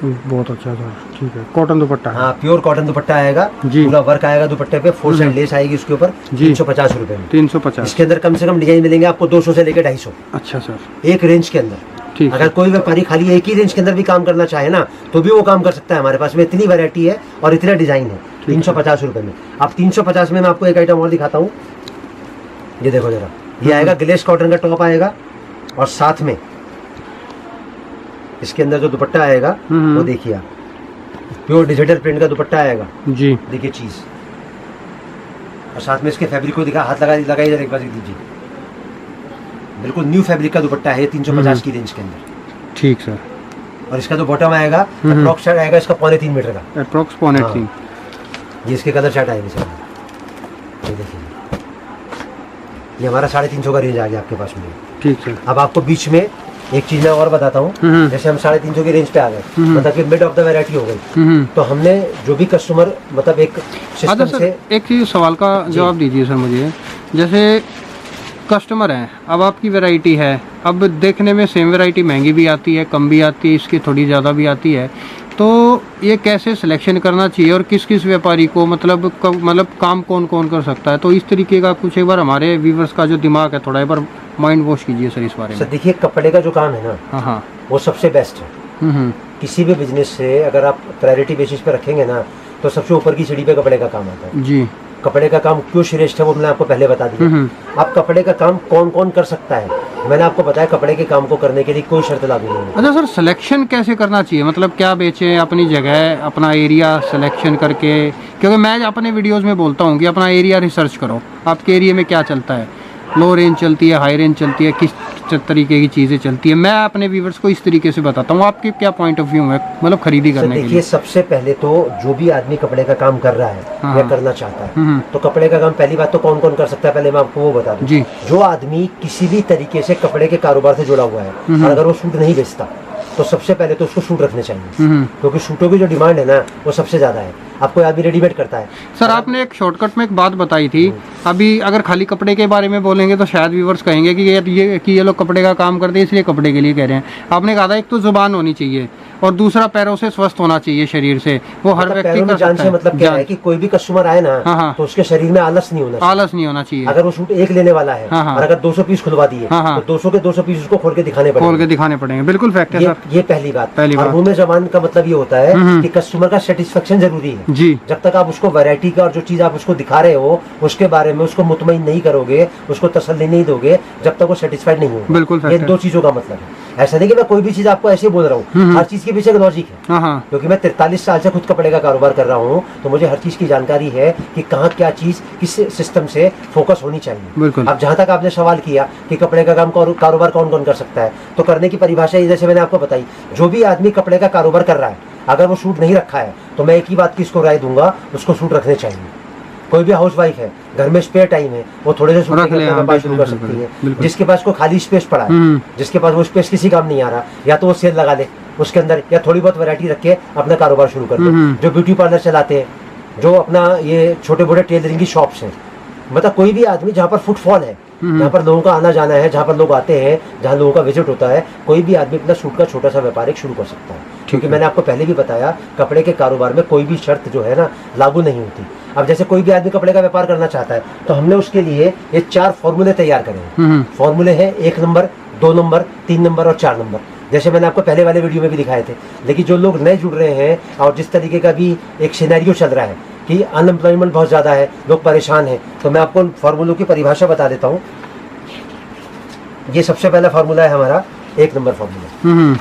बहुत अच्छा सर, ठीक है। कॉटन दुपट्टा है। हाँ, प्योर कॉटन दुपट्टा आएगा, जी। पूरा वर्क आएगा दुपट्टे पे, 4 साइड लेस आएगी उसके ऊपर, जी। 350 रुपए में। 350। इसके अंदर कम से कम डिजाइन मिलेंगे आपको 200 से लेकर 250, अच्छा सर, एक रेंज के अंदर। ठीक है। अगर कोई व्यापारी खाली एक ही रेंज के अंदर भी काम करना चाहे ना, तो भी वो काम कर सकता है। हमारे पास में इतनी वैरायटी है और इतना डिजाइन है। 350 रुपए में। अब 350 में मैं आपको एक आइटम और दिखाता हूँ, ये देखो जरा, ये आएगा ग्लेस कॉटन का टॉप आएगा, और साथ में इसके अंदर जो दुपट्टा आएगा वो देखिए आप, प्योर डिजिटल प्रिंट का दुपट्टा आएगा जी। देखिए चीज, और साथ में इसके फैब्रिक को दिखा, हाथ लगाइए जरा एक बार दीजिए, बिल्कुल न्यू फैब्रिक का दुपट्टा है 350 की रेंज के अंदर। ठीक सर। और इसका जो बॉटम आएगा, अप्रॉक्स शर्ट आएगा इसका 3.25 मीटर का, अप्रॉक्स 3.25। ये इसके कलर शर्ट आएंगे सर, ये देखिए, ये हमारा 350 का रेंज आ गया आपके पास में। ठीक सर। अब आपको बीच में एक चीज मैं और बताता हूँ, जैसे हम 350 की रेंज पे आ गए, मतलब कि मिड ऑफ द वैरायटी हो गई, तो हमने जो भी कस्टमर मतलब एक सिस्टम से, एक चीज सवाल का जवाब दीजिए सर मुझे। जैसे कस्टमर है, अब आपकी वैरायटी है, अब देखने में सेम वैरायटी महंगी भी आती है, कम भी आती है, इसकी थोड़ी ज़्यादा भी आती है, तो ये कैसे सिलेक्शन करना चाहिए और किस किस व्यापारी को मतलब काम कौन कौन कर सकता है? तो इस तरीके का कुछ एक बार हमारे व्यूवर्स का जो दिमाग है थोड़ा एक बार माइंड वॉश कीजिए सर इस बारे में। सर देखिए, कपड़े का जो काम है ना, हाँ, वो सबसे बेस्ट है। किसी भी बिजनेस से अगर आप प्रायोरिटी बेसिस पे रखेंगे ना, तो सबसे ऊपर की सीढ़ी पे कपड़े का काम आता है जी। कपड़े का काम क्यों श्रेष्ठ है वो मैंने आपको पहले बता दिया। अब कपड़े का काम कौन कौन कर सकता है, मैंने आपको बताया, कपड़े के काम को करने के लिए कोई शर्त लागू नहीं है। अच्छा सर, सिलेक्शन कैसे करना चाहिए, मतलब क्या बेचें, अपनी जगह अपना एरिया सिलेक्शन करके? क्योंकि मैं अपने वीडियोस में बोलता हूँ कि अपना एरिया रिसर्च करो, आपके एरिया में क्या चलता है, लो रेंज चलती है, हाई रेंज चलती है, किस तरीके की चीज़ें चलती है। मैं अपने व्यूवर्स को इस तरीके से बताता हूँ, आपके क्या पॉइंट ऑफ व्यू है मतलब खरीदी करने के लिए? देखिए, सबसे पहले तो जो भी आदमी कपड़े का काम कर रहा है या करना चाहता है, तो कपड़े का काम पहली बात तो कौन कौन कर सकता है, पहले मैं आपको वो बता दूं जी। जो आदमी किसी भी तरीके से कपड़े के कारोबार से जुड़ा हुआ है, और अगर वो सूट नहीं बेचता, तो सबसे पहले तो उसको सूट रखने चाहिए, क्योंकि सूटों की जो डिमांड है ना, वो सबसे ज्यादा है। आपको आदमी रेडीमेड करता है। सर आपने एक शॉर्टकट में एक बात बताई थी, अभी अगर खाली कपड़े के बारे में बोलेंगे तो शायद व्यूवर्स कहेंगे कि ये लोग कपड़े का काम करते हैं इसलिए कपड़े के लिए कह रहे हैं। आपने कहा था एक तो जुबान होनी चाहिए और दूसरा पैरों से स्वस्थ होना चाहिए, शरीर से, वो हर व्यक्ति कर सकता है। मतलब क्या है कि कोई भी कस्टमर आए ना, तो उसके शरीर में आलस नहीं होना चाहिए। अगर वो सूट एक लेने वाला है और अगर 200 पीस खुलवा दिए, तो 200 के 200 पीस उसको खोल के दिखाने पड़ेंगे। बिल्कुल फैक्ट है सर, ये पहली बात। और मुंह में जबान का मतलब ये होता है कि कस्टमर का सेटिस्फेक्शन जरूरी है जी। जब तक आप उसको वैरायटी का और जो चीज आप उसको दिखा रहे हो उसके बारे में उसको मुतमईन नहीं करोगे, उसको तसल्ली नहीं दोगे, जब तक वो सेटिस्फाइड नहीं होगा। बिल्कुल, ये दो चीजों का मतलब है। ऐसा नहीं कि मैं कोई भी चीज आपको ऐसे बोल रहा हूँ, हर चीज के पीछे एक लॉजिक है, क्योंकि मैं 43 साल से खुद कपड़े का कारोबार कर रहा हूँ, तो मुझे हर चीज की जानकारी है कि कहाँ क्या चीज किस सिस्टम से फोकस होनी चाहिए। अब जहाँ तक आपने सवाल किया कि कपड़े का काम कारोबार कौन कौन कर सकता है, तो करने की परिभाषा जैसे मैंने आपको बताई, जो भी आदमी कपड़े का कारोबार कर रहा है, अगर वो सूट नहीं रखा है, तो मैं एक ही बात की इसको राय दूंगा, उसको सूट रखने चाहिए। कोई भी हाउसवाइफ है, घर में स्पेयर टाइम है, वो थोड़े से सूट व्यापार शुरू कर सकती है। जिसके पास को खाली स्पेस पड़ा है, जिसके पास वो स्पेस किसी काम नहीं आ रहा, या तो वो सेल लगा ले उसके अंदर, या थोड़ी बहुत वैरायटी रख के अपना कारोबार शुरू कर ले। जो ब्यूटी पार्लर चलाते हैं, जो अपना ये छोटे मोटे टेलरिंग की शॉप्स हैं, मतलब कोई भी आदमी जहाँ पर फुटफॉल है, जहाँ पर लोगों का आना जाना है, जहाँ पर लोग आते हैं, जहाँ लोगों का विजिट होता है, कोई भी आदमी अपना सूट का छोटा सा व्यापार शुरू कर सकता है। क्योंकि मैंने आपको पहले भी बताया, कपड़े के कारोबार में कोई भी शर्त जो है ना लागू नहीं होती। अब जैसे कोई भी आदमी कपड़े का व्यापार करना चाहता है, तो हमने उसके लिए ये 4 फॉर्मूले तैयार करे हैं। फॉर्मूले हैं 1 नंबर, 2 नंबर, 3 नंबर और 4 नंबर, जैसे मैंने आपको पहले वाले वीडियो में भी दिखाए थे। लेकिन जो लोग नए जुड़ रहे हैं और जिस तरीके का भी एक सिनेरियो चल रहा है कि अनएम्प्लॉयमेंट बहुत ज़्यादा है, लोग परेशान हैं, तो मैं आपको फॉर्मूलों की परिभाषा बता देता हूँ। ये सबसे पहला फार्मूला है हमारा 1 नंबर फार्मूला।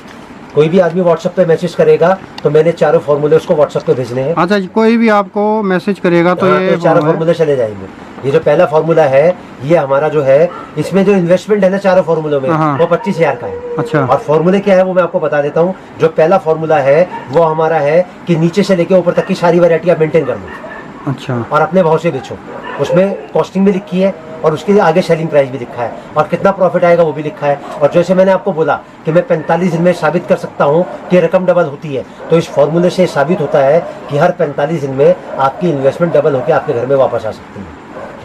कोई भी आदमी व्हाट्सएप पे मैसेज करेगा, तो मैंने 4 फॉर्मूले उसको व्हाट्सएप पे भेजने हैं। अच्छा, कोई भी आपको मैसेज करेगा तो ये 4 फॉर्मूले चले जाएंगे। ये जो पहला फॉर्मूला है, ये हमारा जो है, इसमें जो इन्वेस्टमेंट है ना 4 फॉर्मूलों में, वो 25,000 का है। अच्छा। और फॉर्मूले क्या है वो मैं आपको बता देता हूँ। जो पहला फॉर्मूला है वो हमारा है कि नीचे से लेके ऊपर तक की सारी वैरायटी आप मेंटेन कर लो। अच्छा। और अपने भाव से बेचो। उसमें कॉस्टिंग भी लिखी है और उसके आगे सेलिंग प्राइस भी लिखा है और कितना प्रॉफिट आएगा वो भी लिखा है। और जैसे मैंने आपको बोला कि मैं 45 दिन में साबित कर सकता हूँ कि रकम डबल होती है, तो इस फॉर्मूले से साबित होता है कि हर 45 दिन में आपकी इन्वेस्टमेंट डबल होकर आपके घर में वापस आ सकती है।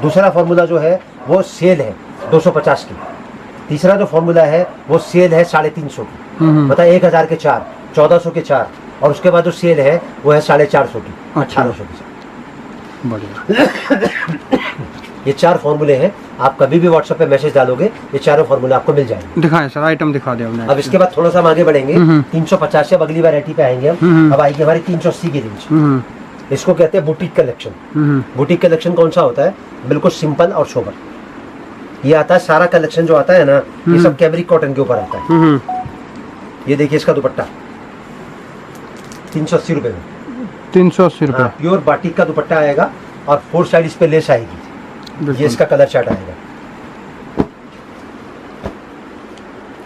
दूसरा फॉर्मूला जो है वो सेल है 250 की। तीसरा जो फॉर्मूला है वो सेल है 350 की, मतलब 1000 के 4, 1400 के 4, और उसके बाद जो सेल है वो है 450 की, 1800 की। बढ़िया। ये 4 फॉर्मूले हैं। आप कभी भी व्हाट्सएप पे मैसेज डालोगे ये चारों फॉर्मूले आपको मिल जाएंगे। दिखाएं सर, आइटम दिखा दे हमने। अब इसके बाद थोड़ा सा हम आगे बढ़ेंगे। 350 से अब अगली वैरायटी पे आएंगे हम। अब आएगी हमारी 380 की रेंज। इसको कहते हैं बुटीक कलेक्शन। बुटीक कलेक्शन कौन सा होता है? बिल्कुल सिंपल और सोबर। ये आता है सारा कलेक्शन जो आता है ना, ये सब कैमरिक कॉटन के ऊपर आता है। ये देखिए इसका दुपट्टा 380 रुपए में। 380 रुपए। प्योर बाटिक का दुपट्टा आएगा और 4 साइड इस पे लेस आएगी। ये इसका कलर चार्ट आएगा।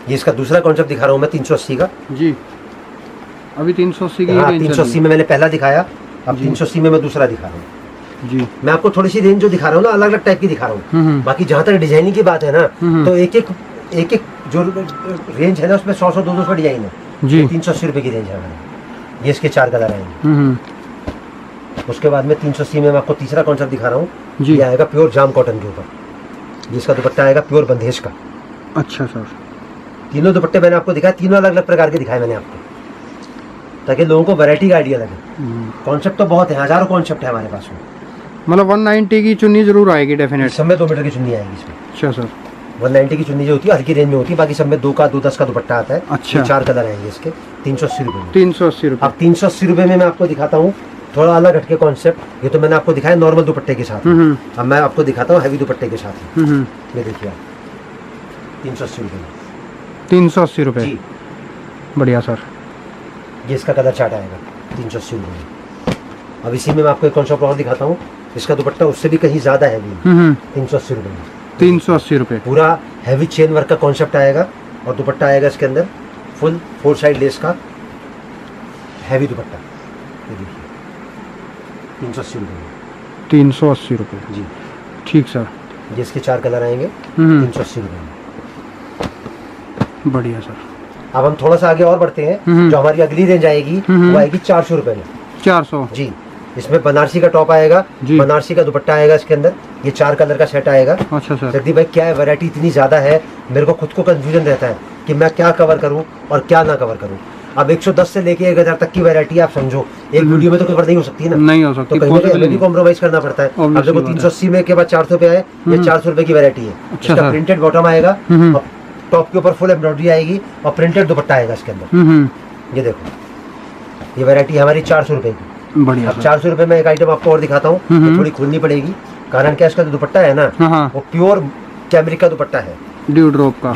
ये इसका दूसरा कॉन्सेप्ट दिखा रहा हूँ मैं 380 का जी। अभी 380 की हाँ, रेंज 380 में मैंने पहला दिखाया, अब 380 में मैं दूसरा दिखा रहा हूँ जी। मैं आपको थोड़ी सी रेंज जो दिखा रहा हूँ ना, अलग अलग टाइप की दिखा रहा हूँ। बाकी जहाँ तक डिजाइनिंग की बात है ना, तो एक एक जो रेंज है ना उसमें 100 200 डिजाइन है जी। 380 रुपए की रेंज है हमारी। ये इसके 4 कलर आएंगे। उसके बाद में 380 में मैं आपको तीसरा कॉन्सेप्ट दिखा रहा हूँ। जी। ये आएगा प्योर जाम कॉटन के ऊपर। जिसका दुपट्टा आएगा प्योर बंदेश का। अच्छा सर। तीनों दुपट्टे मैंने आपको दिखाया, तीनों अलग अलग प्रकार के दिखाए मैंने आपको, ताकि लोगों को वैरायटी का आइडिया लगे। कॉन्सेप्ट तो बहुत है, हजारों कॉन्सेप्ट है हमारे पास में। मतलब 190 की चुन्नी जरूर आएगी डेफिनेट। सब में 2 मीटर की चुन्नी आएगी इसमें। अच्छा सर। 190 की चुन्नी जो होती है हल्की रेंज में होती है, बाकी सब में 2 का 210 का दुपट्टा आता है। अच्छा। 4 कलर आएंगे इसके 380 रुपए में। 380 रुपए। अब 380 रुपए में मैं आपको दिखाता हूँ थोड़ा अलग हटके कॉन्सेप्ट। ये तो मैंने आपको दिखाया नॉर्मल दुपट्टे के साथ। अब मैं आपको दिखाता हूँ हैवी दुपट्टे के साथ। ये देखिए आप 380 रुपए में। 380 रुपए। जी। बढ़िया सर। ये इसका कलर चार्ट आएगा 380 रुपए में। अब इसी में मैं आपको एक कॉन्सेप्ट और दिखाता हूँ। इसका दुपट्टा उससे भी कहीं ज्यादा हैवी है। 380 रुपए में। 380 रुपए। पूरा हैवी चेन वर्क का कॉन्सेप्ट आएगा और दुपट्टा आएगा इसके अंदर फुल 4 साइड लेस का हैवी दुपट्टा। ये देखिए 380 रुपए में। 380 रुपए जी। ठीक सर। ये इसके 4 कलर आएंगे 380 रुपए में। बढ़िया सर। अब हम थोड़ा सा आगे और बढ़ते हैं। जो हमारी अगली रेंज आएगी वो आएगी 400 रुपए में। 400 जी। इसमें बनारसी का टॉप आएगा, बनारसी का दुपट्टा आएगा इसके अंदर। ये 4 कलर का सेट आएगा। अच्छा सर। जगदीप भाई क्या है, वैरायटी इतनी ज्यादा है, मेरे को खुद को कंफ्यूजन रहता है कि मैं क्या कवर करूं और क्या ना कवर करूं। अब 110 से लेके 1000 तक की वैरायटी आप समझो, एक वीडियो में तो कवर नहीं हो सकती ना। नहीं हो सकती, तो कहीं ना कहीं कॉम्प्रोमाइज करना पड़ता है। अब देखो 380 में के बाद 400 पे आए, ये 400 रुपए की वैरायटी है। इसका प्रिंटेड बॉटम आएगा, टॉप के ऊपर फुल एम्ब्रॉयडरी आएगी और प्रिंटेड दुपट्टा आएगा इसके अंदर। ये देखो ये वैरायटी हमारी 400 रुपए की। बढ़िया। अब 400 रुपए में एक आइटम आपको और दिखाता हूँ, थोड़ी खोलनी पड़ेगी। कारण क्या, इसका जो दुपट्टा है ना वो प्योर कैमरिक का दुपट्टा है, ड्यू ड्रॉप का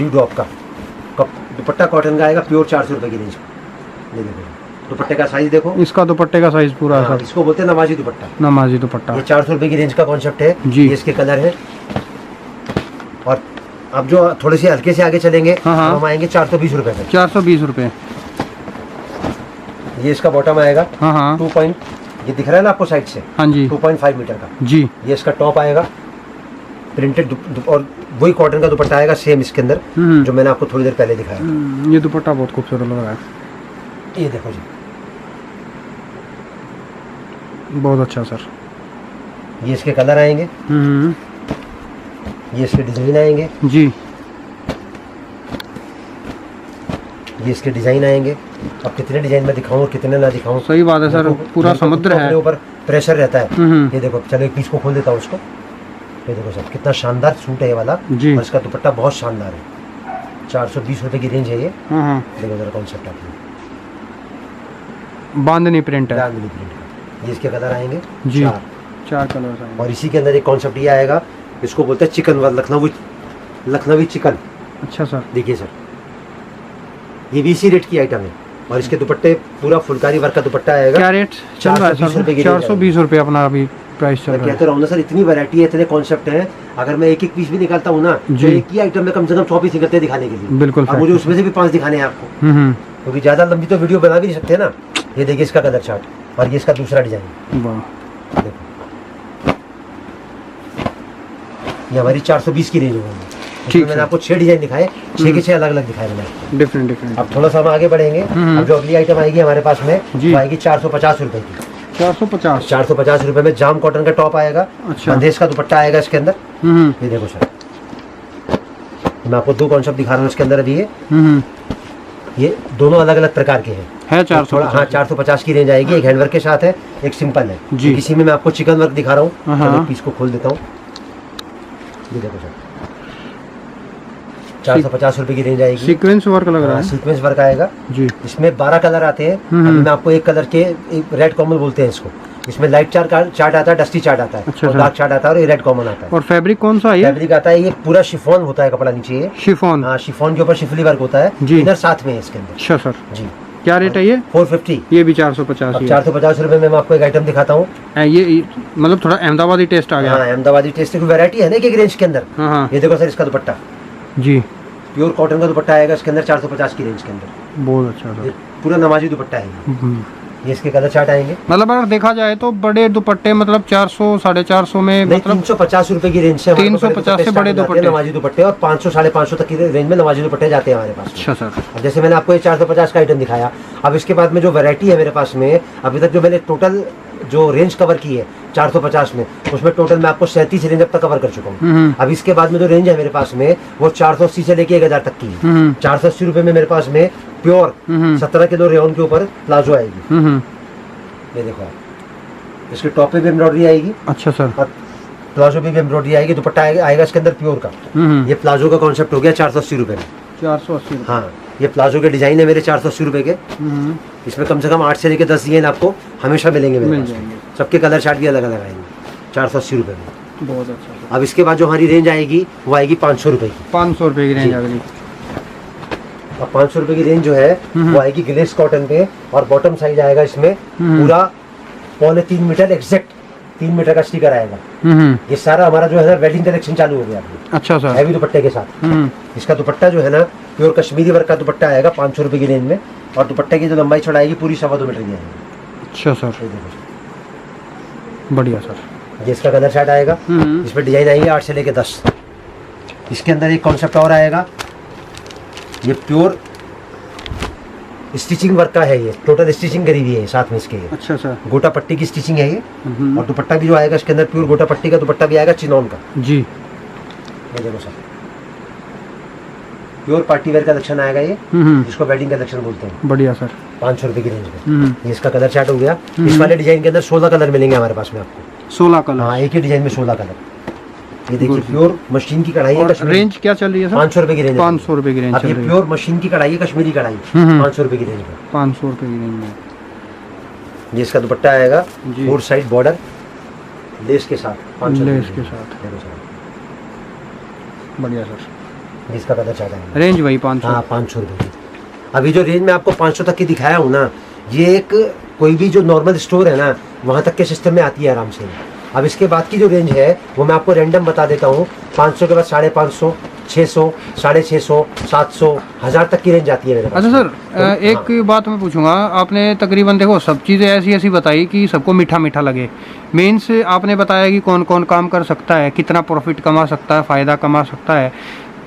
दुपट्टा कॉटन का आएगा प्योर 400 रुपए की रेंज। ये देखो दुपट्टे का साइज देखो, इसका दुपट्टे का साइज पूरा हाँ, इसको बोलते हैं नमाजी दुपट्टा। नमाजी दुपट्टा। ये 400 रुपए की रेंज का कॉन्सेप्ट है जी। ये इसके कलर है। और अब जो थोड़े से हल्के से आगे चलेंगे हम आएंगे 420 रुपए पे। 420 रुपए। ये इसका बॉटम आएगा 2 पॉइंट, ये दिख रहा है ना आपको साइड से। हाँ जी। 2.5 मीटर का जी। ये इसका टॉप आएगा प्रिंटेड और वही कॉटन का दुपट्टा आएगा सेम इसके अंदर जो मैंने आपको थोड़ी देर पहले दिखाया। ये दुपट्टा बहुत खूबसूरत लग रहा है। ये देखो जी, बहुत अच्छा सर। ये इसके कलर आएंगे, ये इसके डिजाइन आएंगे जी। ये इसके डिजाइन आएंगे। अब कितने डिजाइन में दिखाऊं और कितने ना दिखाऊं, सही बात है सर, पूरा समुद्र है, ऊपर प्रेशर रहता है। ये देखो, चलो एक पीस को खोल देता हूँ उसको। ये देखो सर कितना शानदार सूट है ये वाला जी। और इसका दुपट्टा बहुत शानदार है। 420 रुपए की रेंज है ये। देखो जरा कॉन्सेप्ट आपने, बांधनी प्रिंट है, बांधनी प्रिंट है। ये इसके कलर आएंगे जी, 4 कलर आएंगे। और इसी के अंदर एक कॉन्सेप्ट ये आएगा, इसको बोलते हैं चिकन वाला, लखनवी चिकन। अच्छा सर। देखिए सर, ये भी इसी रेट की आइटम है और इसके दुपट्टे पूरा फुलकारी वर्क का दुपट्टा आएगा। क्या रेट चल रहा है सर? 420 रुपए अपना अभी प्राइस चल रहा है। कहते रहूँ ना सर, इतनी वैरायटी है, इतने कॉन्सेप्ट हैं। अगर मैं एक एक पीस भी निकालता हूँ ना, तो एक ही आइटम में कम से कम 100 पीस निकलते हैं दिखाने के लिए। बिल्कुल। अब मुझे उसमें से भी 5 दिखाने हैं आपको, क्योंकि ज्यादा लंबी तो वीडियो बना भी नहीं सकते ना। ये देखिए इसका कलर चार्ट और ये इसका दूसरा डिजाइन। वाह, देखो ये हमारी 420 की रेंज होगी। ठीक इसमें मैंने आपको 6 डिजाइन दिखाए, 6 के 6 अलग अलग दिखाए मैंने। डिफरेंट। अब थोड़ा सा हम आगे बढ़ेंगे। अब जो अगली आइटम आएगी हमारे पास में जी। वो आएगी 450 रुपए की। 450। 450 रुपए में जाम कॉटन का टॉप आएगा, अच्छा। बंदेज का दुपट्टा आएगा इसके अंदर। ये देखो सर, मैं आपको 2 कॉन्सेप्ट दिखा रहा हूँ इसके अंदर अभी। ये दोनों अलग अलग प्रकार के हैं। है 400। थोड़ा हाँ 450 की रेंज आएगी। एक हैंडवर्क के साथ है, एक सिंपल है जी। किसी में मैं आपको चिकन वर्क दिखा रहा हूँ। हाँ। तो पीस को खोल देता हूँ। ये देखो सर, 450 रुपए की रेंज आएगी। सीक्वेंस वर्क लग रहा है सीक्वेंस वर्क आएगा जी। इसमें 12 कलर आते हैं। अभी मैं आपको एक कलर के, रेड कॉमन बोलते हैं इसको। इसमें लाइट चार्ट आता है, डस्टी चार्ट आता है, अच्छा और सर। डार्क चार्ट आता है, और ये रेड कॉमन आता है। और फैब्रिक कौन सा है ये? फैब्रिक आता है, ये पूरा शिफॉन होता है कपड़ा नीचे। ये शिफॉन। हाँ, शिफॉन के ऊपर शिफली वर्क होता है जी। इधर साथ में है इसके अंदर अच्छा सर, जी। क्या रेट है ये? 450। ये भी 450 अब ही है। 450 रुपए में मैं आपको एक आइटम दिखाता हूँ। ये मतलब थोड़ा अहमदाबादी टेस्ट आ गया। हाँ, अहमदाबादी टेस्ट की वैरायटी है ना एक रेंज के अंदर। हाँ। ये देखो सर, इसका दुपट्टा जी, प्योर कॉटन का दुपट्टा आएगा इसके अंदर 450 की रेंज के अंदर। बहुत अच्छा सर। ये पूरा नमाजी दुपट्टा है ये। ये इसके कलर चार्ट आएंगे। मतलब अगर देखा जाए तो बड़े दुपट्टे मतलब 400 450 में, नहीं, मतलब 350 रुपए की रेंज से हमारे 350 से बड़े दुपट्टे, नमाजी दुपट्टे, और 500 550 तक की रेंज में नमाजी दुपट्टे जाते हैं हमारे पास। अच्छा सर। अब जैसे मैंने आपको ये 450 का आइटम दिखाया, अब इसके बाद में जो वैरायटी है मेरे पास में, अभी तक जो मैंने टोटल जो रेंज कवर की है 450 में, उसमें टोटल मैं आपको 37 रेंज अब तक कवर कर चुका हूँ। अब इसके बाद में जो रेंज है मेरे पास में वो 480 से लेके 1000 तक की है। 480 रुपए में मेरे पास में प्योर 17 किलो रेयन के ऊपर प्लाजो आएगी। ये देखो आप, इसके टॉप पे भी एम्ब्रॉयडरी आएगी। अच्छा सर। और प्लाजो पे भी एम्ब्रॉयडरी आएगी। दुपट्टा आएगा इसके अंदर प्योर का। ये प्लाजो का कॉन्सेप्ट हो गया 480 रुपए में। 480। हाँ, ये प्लाजो के डिजाइन है मेरे 480 रुपए के। इसमें कम से कम 8 से लेकर 10 डिजाइन आपको हमेशा मिलेंगे मेरे मिल पास। जाएंगे। सबके कलर चार्ट भी अलग अलग आएंगे 480 रुपए में। बहुत अच्छा सर। अब इसके बाद जो हमारी रेंज आएगी वो आएगी 500 रुपए की। 500 रुपए की रेंज आ गई। अब 500 रुपए की रेंज जो है वो आएगी ग्लेस कॉटन पे, और बॉटम साइज आएगा इसमें पूरा 3.25 मीटर एग्जैक्ट 3 मीटर का स्टिकर आएगा। ये सारा हमारा जो है ना वेडिंग कलेक्शन चालू हो गया अभी, अच्छा सर। हैवी दुपट्टे के साथ। इसका दुपट्टा जो है ना प्योर कश्मीरी वर्क का दुपट्टा आएगा 500 रुपए की रेंज में, और दुपट्टे की जो लंबाई चौड़ाई पूरी 2.25 मीटर की आएगी। अच्छा सर, ये देखो सर। बढ़िया सर। ये इसका कलर चार्ट आएगा। इसमें डिजाइन आएंगे 8 से लेके 10। इसके अंदर एक कॉन्सेप्ट और आएगा, ये प्योर स्टिचिंग वर्क का है। ये टोटल स्टिचिंग करी हुई है साथ में इसके। अच्छा सर। गोटा पट्टी की स्टिचिंग है ये। और दुपट्टा भी जो आएगा इसके अंदर प्योर गोटा पट्टी का दुपट्टा भी आएगा चिनॉन का जी। ये देखो sir, pure party wear collection आएगा ये, जिसको वेडिंग कलेक्शन बोलते हैं। बढ़िया सर। 500 रुपए की रेंज में। ये इसका कलर चार्ट हो गया। इस वाले डिजाइन के अंदर 16 कलर मिलेंगे हमारे पास में आपको। 16 कलर। हाँ, एक ही डिजाइन में 16 कलर। ये देखिए प्योर मशीन की कढ़ाई है। और रेंज क्या चल रही है सर? 500 रुपए की रेंज। 500 रुपए की रेंज अब चल ये रही है। प्योर मशीन की कढ़ाई है, कश्मीरी कढ़ाई 500 रुपए की रेंज में। 500 रुपए की रेंज में। ये इसका दुपट्टा आएगा जी। 4 साइड बॉर्डर लेस के साथ 500 लेस रुपए के की साथ। देखो सर, बढ़िया सर। इसका कलर चार्ट आएगा। रेंज वही 500। हाँ, 500 रुपए की। अभी जो रेंज में आपको 500 तक की दिखाया हूँ ना, ये एक कोई भी जो नॉर्मल स्टोर है ना वहाँ तक के सिस्टम में आती है आराम से। अब इसके बाद की जो रेंज है वो मैं आपको रैंडम बता देता हूँ। 500 के बाद 550, 600, 650, 700, 1000 तक की रेंज आती है मेरे पास। अच्छा सर, एक बात मैं पूछूंगा। आपने तकरीबन देखो सब चीज़ें ऐसी ऐसी बताई कि सबको मीठा मीठा लगे। मीन्स आपने बताया कि कौन कौन काम कर सकता है, कितना प्रॉफिट कमा सकता है, फ़ायदा कमा सकता है।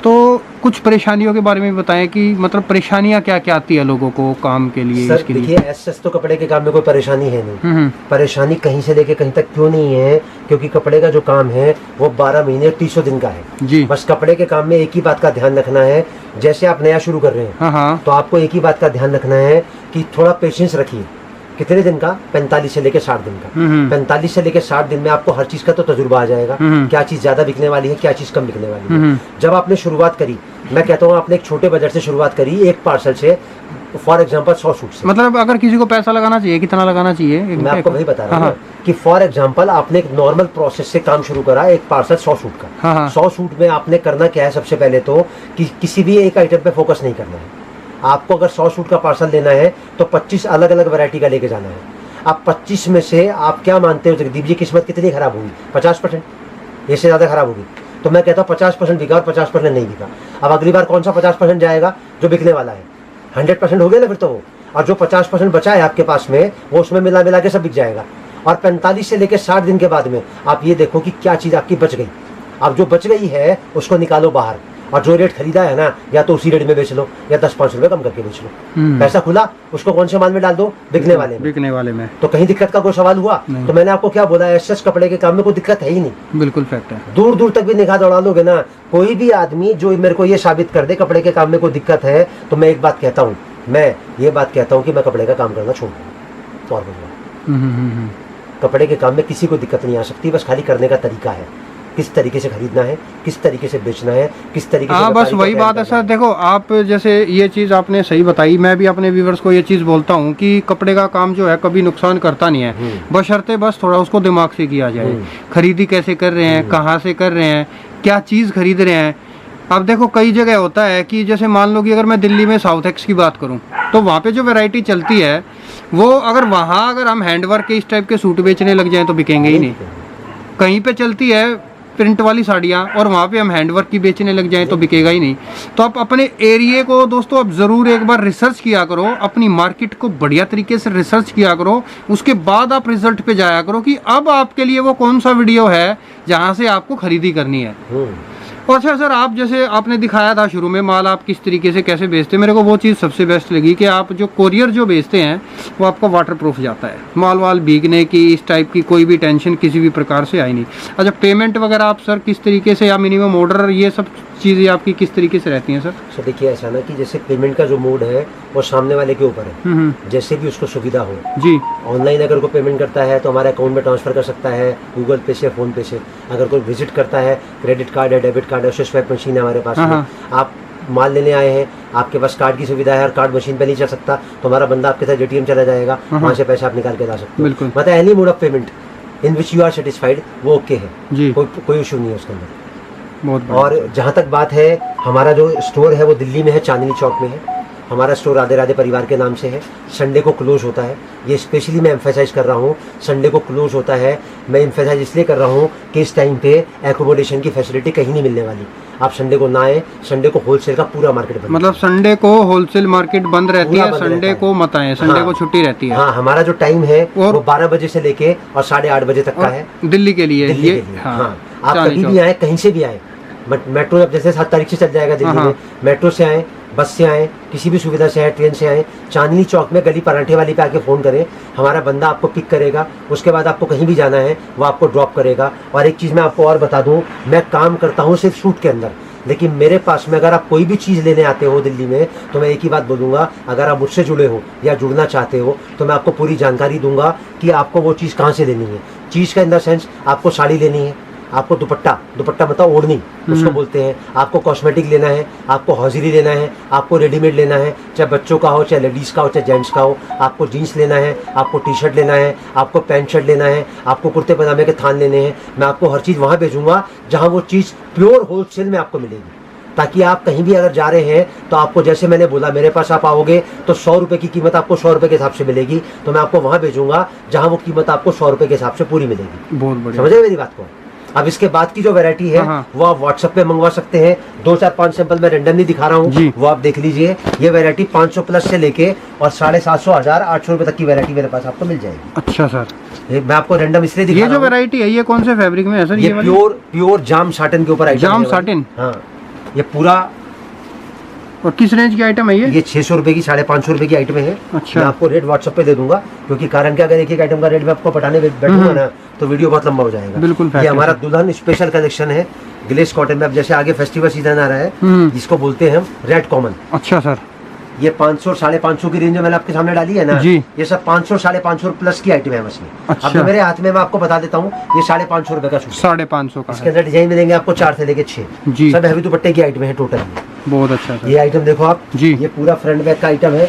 तो कुछ परेशानियों के बारे में बताएं कि मतलब परेशानियां क्या क्या आती है लोगों को काम के लिए, सर इसके लिए। देखिए, एस तो कपड़े के काम में कोई परेशानी है नहीं। परेशानी कहीं से लेके कहीं तक क्यों नहीं है, क्योंकि कपड़े का जो काम है वो 12 महीने 300 दिन का है जी। बस कपड़े के काम में एक ही बात का ध्यान रखना है, जैसे आप नया शुरू कर रहे हैं हाँ। तो आपको एक ही बात का ध्यान रखना है कि थोड़ा पेशेंस रखिए। कितने दिन का? 45 से लेके 60 दिन का। 45 से लेके 60 दिन में आपको हर चीज का तो तजुर्बा आ जाएगा, क्या चीज ज्यादा बिकने वाली है, क्या चीज कम बिकने वाली है। जब आपने शुरुआत करी, मैं कहता हूँ आपने एक छोटे बजट से शुरुआत करी, एक पार्सल से, फॉर एग्जांपल 100 सूट से। मतलब अगर किसी को पैसा लगाना चाहिए, कितना लगाना चाहिए? मैं आपको वही बता रहा हूँ कि फॉर एग्जांपल आपने एक नॉर्मल प्रोसेस से काम शुरू करा, एक पार्सल 100 सूट का। 100 सूट में आपने करना क्या है? सबसे पहले तो कि किसी भी एक आइटम पे फोकस नहीं करना है आपको। अगर 100 सूट का पार्सल लेना है तो 25 अलग अलग वैरायटी का लेके जाना है। आप 25 में से आप क्या मानते हो जगदीप जी, किस्मत कितनी खराब होगी? 50%, इससे ज्यादा खराब होगी। तो मैं कहता हूँ 50% बिका और 50% नहीं बिका। अब अगली बार कौन सा 50% जाएगा? जो बिकने वाला है। 100% हो गया ना फिर तो वो। और जो 50% बचा है आपके पास में, वो उसमें मिला मिला के सब बिक जाएगा। और 45 से लेकर 60 दिन के बाद में आप ये देखो कि क्या चीज आपकी बच गई। अब जो बच गई है उसको निकालो बाहर, और जो रेट खरीदा है ना, या तो उसी रेट में बेच लो या 10-5 रुपए कम करके बेच लो। पैसा खुला, उसको कौन से माल में डाल दो? बिकने वाले में। तो कहीं दिक्कत का कोई सवाल हुआ? तो मैंने आपको क्या बोला, एस कपड़े के काम में कोई दिक्कत है ही नहीं। बिल्कुल फैक्ट है। दूर दूर तक भी निगाह दौड़ा लोगे ना, कोई भी आदमी जो मेरे को ये साबित कर दे कपड़े के काम में कोई दिक्कत है, तो मैं एक बात कहता हूँ, मैं ये बात कहता हूँ कि मैं कपड़े का काम करना छोड़ दूँ। और कपड़े के काम में किसी को दिक्कत नहीं आ सकती, बस खाली करने का तरीका है, किस तरीके से खरीदना है, किस तरीके से बेचना है, किस तरीके से। बस वही बात है सर। देखो आप जैसे ये चीज़ आपने सही बताई, मैं भी अपने व्यूवर्स को ये चीज़ बोलता हूँ कि कपड़े का काम जो है कभी नुकसान करता नहीं है, बशर्ते बस थोड़ा उसको दिमाग से किया जाए। खरीदी कैसे कर रहे हैं, कहाँ से कर रहे हैं, क्या चीज़ खरीद रहे हैं। अब देखो कई जगह होता है कि जैसे मान लो कि अगर मैं दिल्ली में साउथ एक्स की बात करूं, तो वहाँ पे जो वैरायटी चलती है वो अगर हम हैंडवर्क के इस टाइप के सूट बेचने लग जाएं तो बिकेंगे ही नहीं। कहीं पे चलती है प्रिंट वाली साड़ियाँ और वहाँ पे हम हैंडवर्क की बेचने लग जाएं तो बिकेगा ही नहीं। तो आप अपने एरिए को दोस्तों अब ज़रूर एक बार रिसर्च किया करो, अपनी मार्केट को बढ़िया तरीके से रिसर्च किया करो, उसके बाद आप रिजल्ट पे जाया करो कि अब आपके लिए वो कौन सा वीडियो है जहाँ से आपको खरीदी करनी है। और अच्छा सर, आप जैसे आपने दिखाया था शुरू में माल आप किस तरीके से कैसे बेचते हैं, मेरे को वो चीज़ सबसे बेस्ट लगी कि आप जो कोरियर जो बेचते हैं वो आपका वाटर प्रूफ जाता है, माल वाल भीगने की इस टाइप की कोई भी टेंशन किसी भी प्रकार से आई नहीं। अच्छा पेमेंट वगैरह आप सर किस तरीके से, या मिनिमम ऑर्डर, ये सब चीज़ें आपकी किस तरीके से रहती हैं सर? सर देखिए ऐसा ना कि जैसे पेमेंट का जो मोड है वो सामने वाले के ऊपर है, जैसे भी उसको सुविधा हो जी। ऑनलाइन अगर कोई पेमेंट करता है तो हमारे अकाउंट में ट्रांसफर कर सकता है, गूगल पे से, फोन पे से। अगर कोई विजिट करता है, क्रेडिट कार्ड है, डेबिट कार्ड है, उससे स्वैप मशीन है हमारे पास में। आप माल लेने आए हैं, आपके पास कार्ड की सुविधा है और कार्ड मशीन पे नहीं चल सकता, तो हमारा बंदा आपके साथ एटीएम चला जाएगा, वहाँ से पैसा आप निकाल के ला सकते हो। मतलब any mode of payment in which you are satisfied वो ओके है जी, कोई इशू नहीं है उसके अंदर। और जहाँ तक बात है, हमारा जो स्टोर है वो दिल्ली में है, चांदनी चौक में है। हमारा स्टोर राधे राधे परिवार के नाम से है। संडे को क्लोज होता है, ये स्पेशली मैं एम्फेसाइज कर रहा हूँ, संडे को क्लोज होता है। मैं एम्फेसाइज इसलिए कर रहा हूँ कि इस टाइम पे एकोमोडेशन की फैसिलिटी कहीं नहीं मिलने वाली। आप संडे को ना आए, संडे को होलसेल का पूरा मार्केट बंद, मतलब संडे को होलसेल मार्केट बंद रहती है, संडे को मत आए, संडे को छुट्टी रहती है। हाँ, हमारा जो टाइम है वो 12 बजे से लेके और 8:30 बजे तक का है दिल्ली के लिए। हाँ, आप कभी भी आए, कहीं से भी आए। मेट्रो अब जैसे 7 तारीख से चल जाएगा दिल्ली में, मेट्रो से आए, बस से आए, किसी भी सुविधा से आए, ट्रेन से आए, चांदनी चौक में गली पराठे वाली पे आके फ़ोन करें, हमारा बंदा आपको पिक करेगा। उसके बाद आपको कहीं भी जाना है वो आपको ड्रॉप करेगा। और एक चीज़ मैं आपको और बता दूं, मैं काम करता हूं सिर्फ सूट के अंदर, लेकिन मेरे पास में अगर आप कोई भी चीज़ लेने आते हो दिल्ली में, तो मैं एक ही बात बोलूँगा, अगर आप मुझसे जुड़े हो या जुड़ना चाहते हो तो मैं आपको पूरी जानकारी दूंगा कि आपको वो चीज़ कहाँ से लेनी है। चीज़ का इन द सेंस, आपको साड़ी लेनी है, आपको दुपट्टा मतलब ओढ़नी उसको बोलते हैं, आपको कॉस्मेटिक लेना है, आपको हौजरी लेना है, आपको रेडीमेड लेना है, चाहे बच्चों का हो, चाहे लेडीज़ का हो, चाहे जेंट्स का हो, आपको जीन्स लेना है, आपको टी शर्ट लेना है, आपको पैंट शर्ट लेना है, आपको कुर्ते पजामे के थान लेने हैं, मैं आपको हर चीज़ वहाँ भेजूँगा जहाँ वो चीज़ प्योर होलसेल में आपको मिलेगी। ताकि आप कहीं भी अगर जा रहे हैं तो आपको, जैसे मैंने बोला, मेरे पास आप आओगे तो 100 रुपये की कीमत आपको 100 रुपये के हिसाब से मिलेगी, तो मैं आपको वहाँ भेजूँगा जहाँ वो कीमत आपको 100 रुपये के हिसाब से पूरी मिलेगी। बहुत बढ़िया, समझे मेरी बात को? अब इसके बाद की जो वैरायटी है वो आप व्हाट्सएप पे मंगवा सकते हैं। 2, 4, 5 सैंपल मैं रेंडमली दिखा रहा हूँ, वो आप देख लीजिए। ये वैरायटी 500 प्लस से लेके और 750, 1000, 800 रुपए तक की वैरायटी मेरे पास आपको मिल जाएगी। अच्छा सर, मैं आपको रेंडम इसलिए दिखा रहा हूँ। ये जो वैरायटी है ये कौन से फैब्रिक में है सर? ये प्योर जाम साटन के ऊपर, जाम साटन। हाँ, ये पूरा। और किस रेंज की आइटम है ये? 600 रुपए की, 550 रुपए की आइटम है। अच्छा, मैं आपको रेट व्हाट्सएप पे दे दूंगा, क्योंकि कारण क्या, अगर एक आइटम का रेट मैं आपको बताने बैठूंगा ना तो वीडियो बहुत लंबा हो जाएगा। बिल्कुल, ये हमारा दुल्हन स्पेशल कलेक्शन है ग्लेस कॉटन में। अब जैसे आगे फेस्टिवल सीजन आ रहा है, जिसको बोलते हैं हम रेड कॉमन। अच्छा सर, ये 500, 550 की रेंज में मैंने आपके सामने डाली है ना जी, ये सब 500, 550 प्लस की आइटम है मछली। अच्छा। अब मेरे हाथ में, मैं आपको बता देता हूँ, ये 550 रुपए का सूट, 550 का। इसके अंदर डिजाइन मिलेंगे आपको 4 से लेके 6 सब हैवी दुपट्टे की आइटम है टोटल। बहुत अच्छा सर। ये आइटम देखो आप जी, ये पूरा फ्रंट बैक का आइटम है।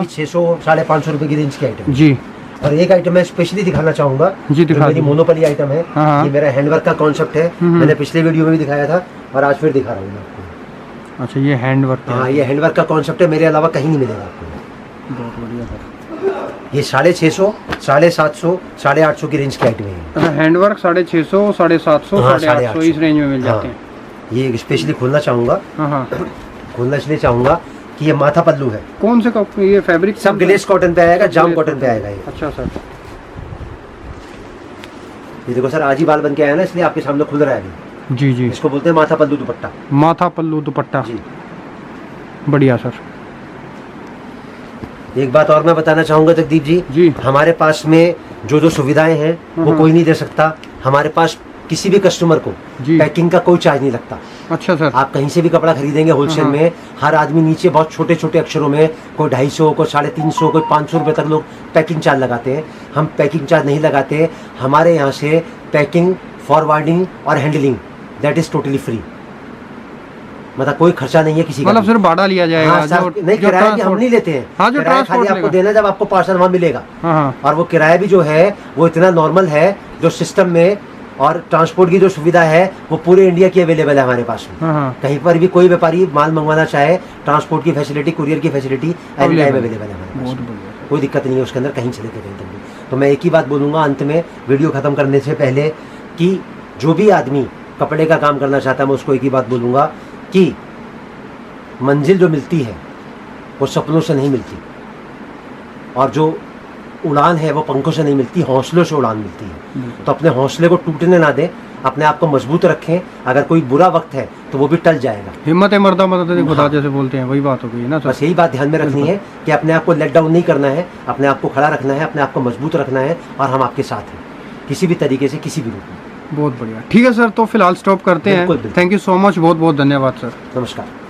600, 550 रुपए की रेंज की आइटम जी। और एक आइटम मैं स्पेशली दिखाना चाहूंगा जी, मेरी मोनोपली आइटम है। ये मेरा हैंडवर्क का कॉन्सेप्ट है, मैंने पिछले वीडियो में भी दिखाया था और आज फिर दिखा रहा हूँ आपको। अच्छा, ये हैंडवर्क? हाँ, ये हैंडवर्क का कॉन्सेप्ट है, मेरे अलावा कहीं नहीं मिलेगा आपको। बहुत बढ़िया सर। ये 650, 750, 850 की रेंज की आइटम है। हैंडवर्क 650, 750, 850 इस रेंज में मिल जाते हैं। ये स्पेशली खोलना चाहूंगा, खोलना इसलिए चाहूंगा कि ये माथा पल्लू है। कौन से ये फैब्रिक? सब ग्लेस कॉटन पे आएगा, जाम कॉटन पे आएगा ये। अच्छा सर, ये देखो सर, आज ही बाल बन के आया ना, इसलिए आपके सामने खुल रहा है अभी। जी जी, इसको बोलते हैं माथा पल्लू दुपट्टा। माथा पल्लू दुपट्टा, जी। बढ़िया सर। एक बात और मैं बताना चाहूंगा जगदीप जी, जी। हमारे पास में जो जो सुविधाएं हैं वो कोई नहीं दे सकता। हमारे पास किसी भी कस्टमर को जी। पैकिंग का कोई चार्ज नहीं लगता। अच्छा सर। आप कहीं से भी कपड़ा खरीदेंगे होलसेल में, हर आदमी नीचे बहुत छोटे छोटे अक्षरों में कोई 250, कोई 350, कोई 500 रुपए तक लोग पैकिंग चार्ज लगाते हैं। हम पैकिंग चार्ज नहीं लगाते। हमारे यहाँ से पैकिंग, फॉरवर्डिंग और handling that is totally free. मतलब कोई खर्चा नहीं है किसी का। मतलब सिर्फ भाड़ा लिया जाएगा? हाँ, नहीं, किराया भी हम नहीं लेते हैं। हाँ, जो किराया खाली आपको देना जब आपको पार्सल वहाँ मिलेगा। हाँ, और वो किराया भी जो है वो इतना नॉर्मल है, जो सिस्टम में और ट्रांसपोर्ट की जो सुविधा है वो पूरे इंडिया की अवेलेबल है हमारे पास में। हाँ, कहीं पर भी कोई व्यापारी माल मंगवाना चाहे, ट्रांसपोर्ट की फैसिलिटी, कुरियर की फैसिलिटी एनी टाइम अवेलेबल है हमारे पास। बहुत बढ़िया। कोई दिक्कत नहीं है उसके अंदर, कहीं चले गए कहीं तक भी। तो मैं एक ही बात बोलूँगा अंत में वीडियो ख़त्म करने से पहले कि जो भी आदमी कपड़े का काम करना चाहता है, मैं उसको एक ही बात बोलूँगा कि मंजिल जो मिलती है वो सपनों से नहीं मिलती, और जो उड़ान है वो पंखों से नहीं मिलती, हौसलों से उड़ान मिलती है। तो अपने हौसले को टूटने ना दें, अपने आप को मजबूत रखें। अगर कोई बुरा वक्त है तो वो भी टल जाएगा। हिम्मत है मर्दा मदद खुदा, हाँ। जैसे बोलते हैं, वही बात हो गई ना सर। बस यही बात ध्यान में रखनी है कि अपने आप को लेट डाउन नहीं करना है, अपने आप को खड़ा रखना है, अपने आप को मजबूत रखना है, और हम आपके साथ हैं किसी भी तरीके से, किसी भी रूप में। बहुत बढ़िया। ठीक है सर, तो फिलहाल स्टॉप करते हैं। बिल्कुल, बिल्कुल। थैंक यू सो मच, बहुत बहुत धन्यवाद सर। नमस्कार।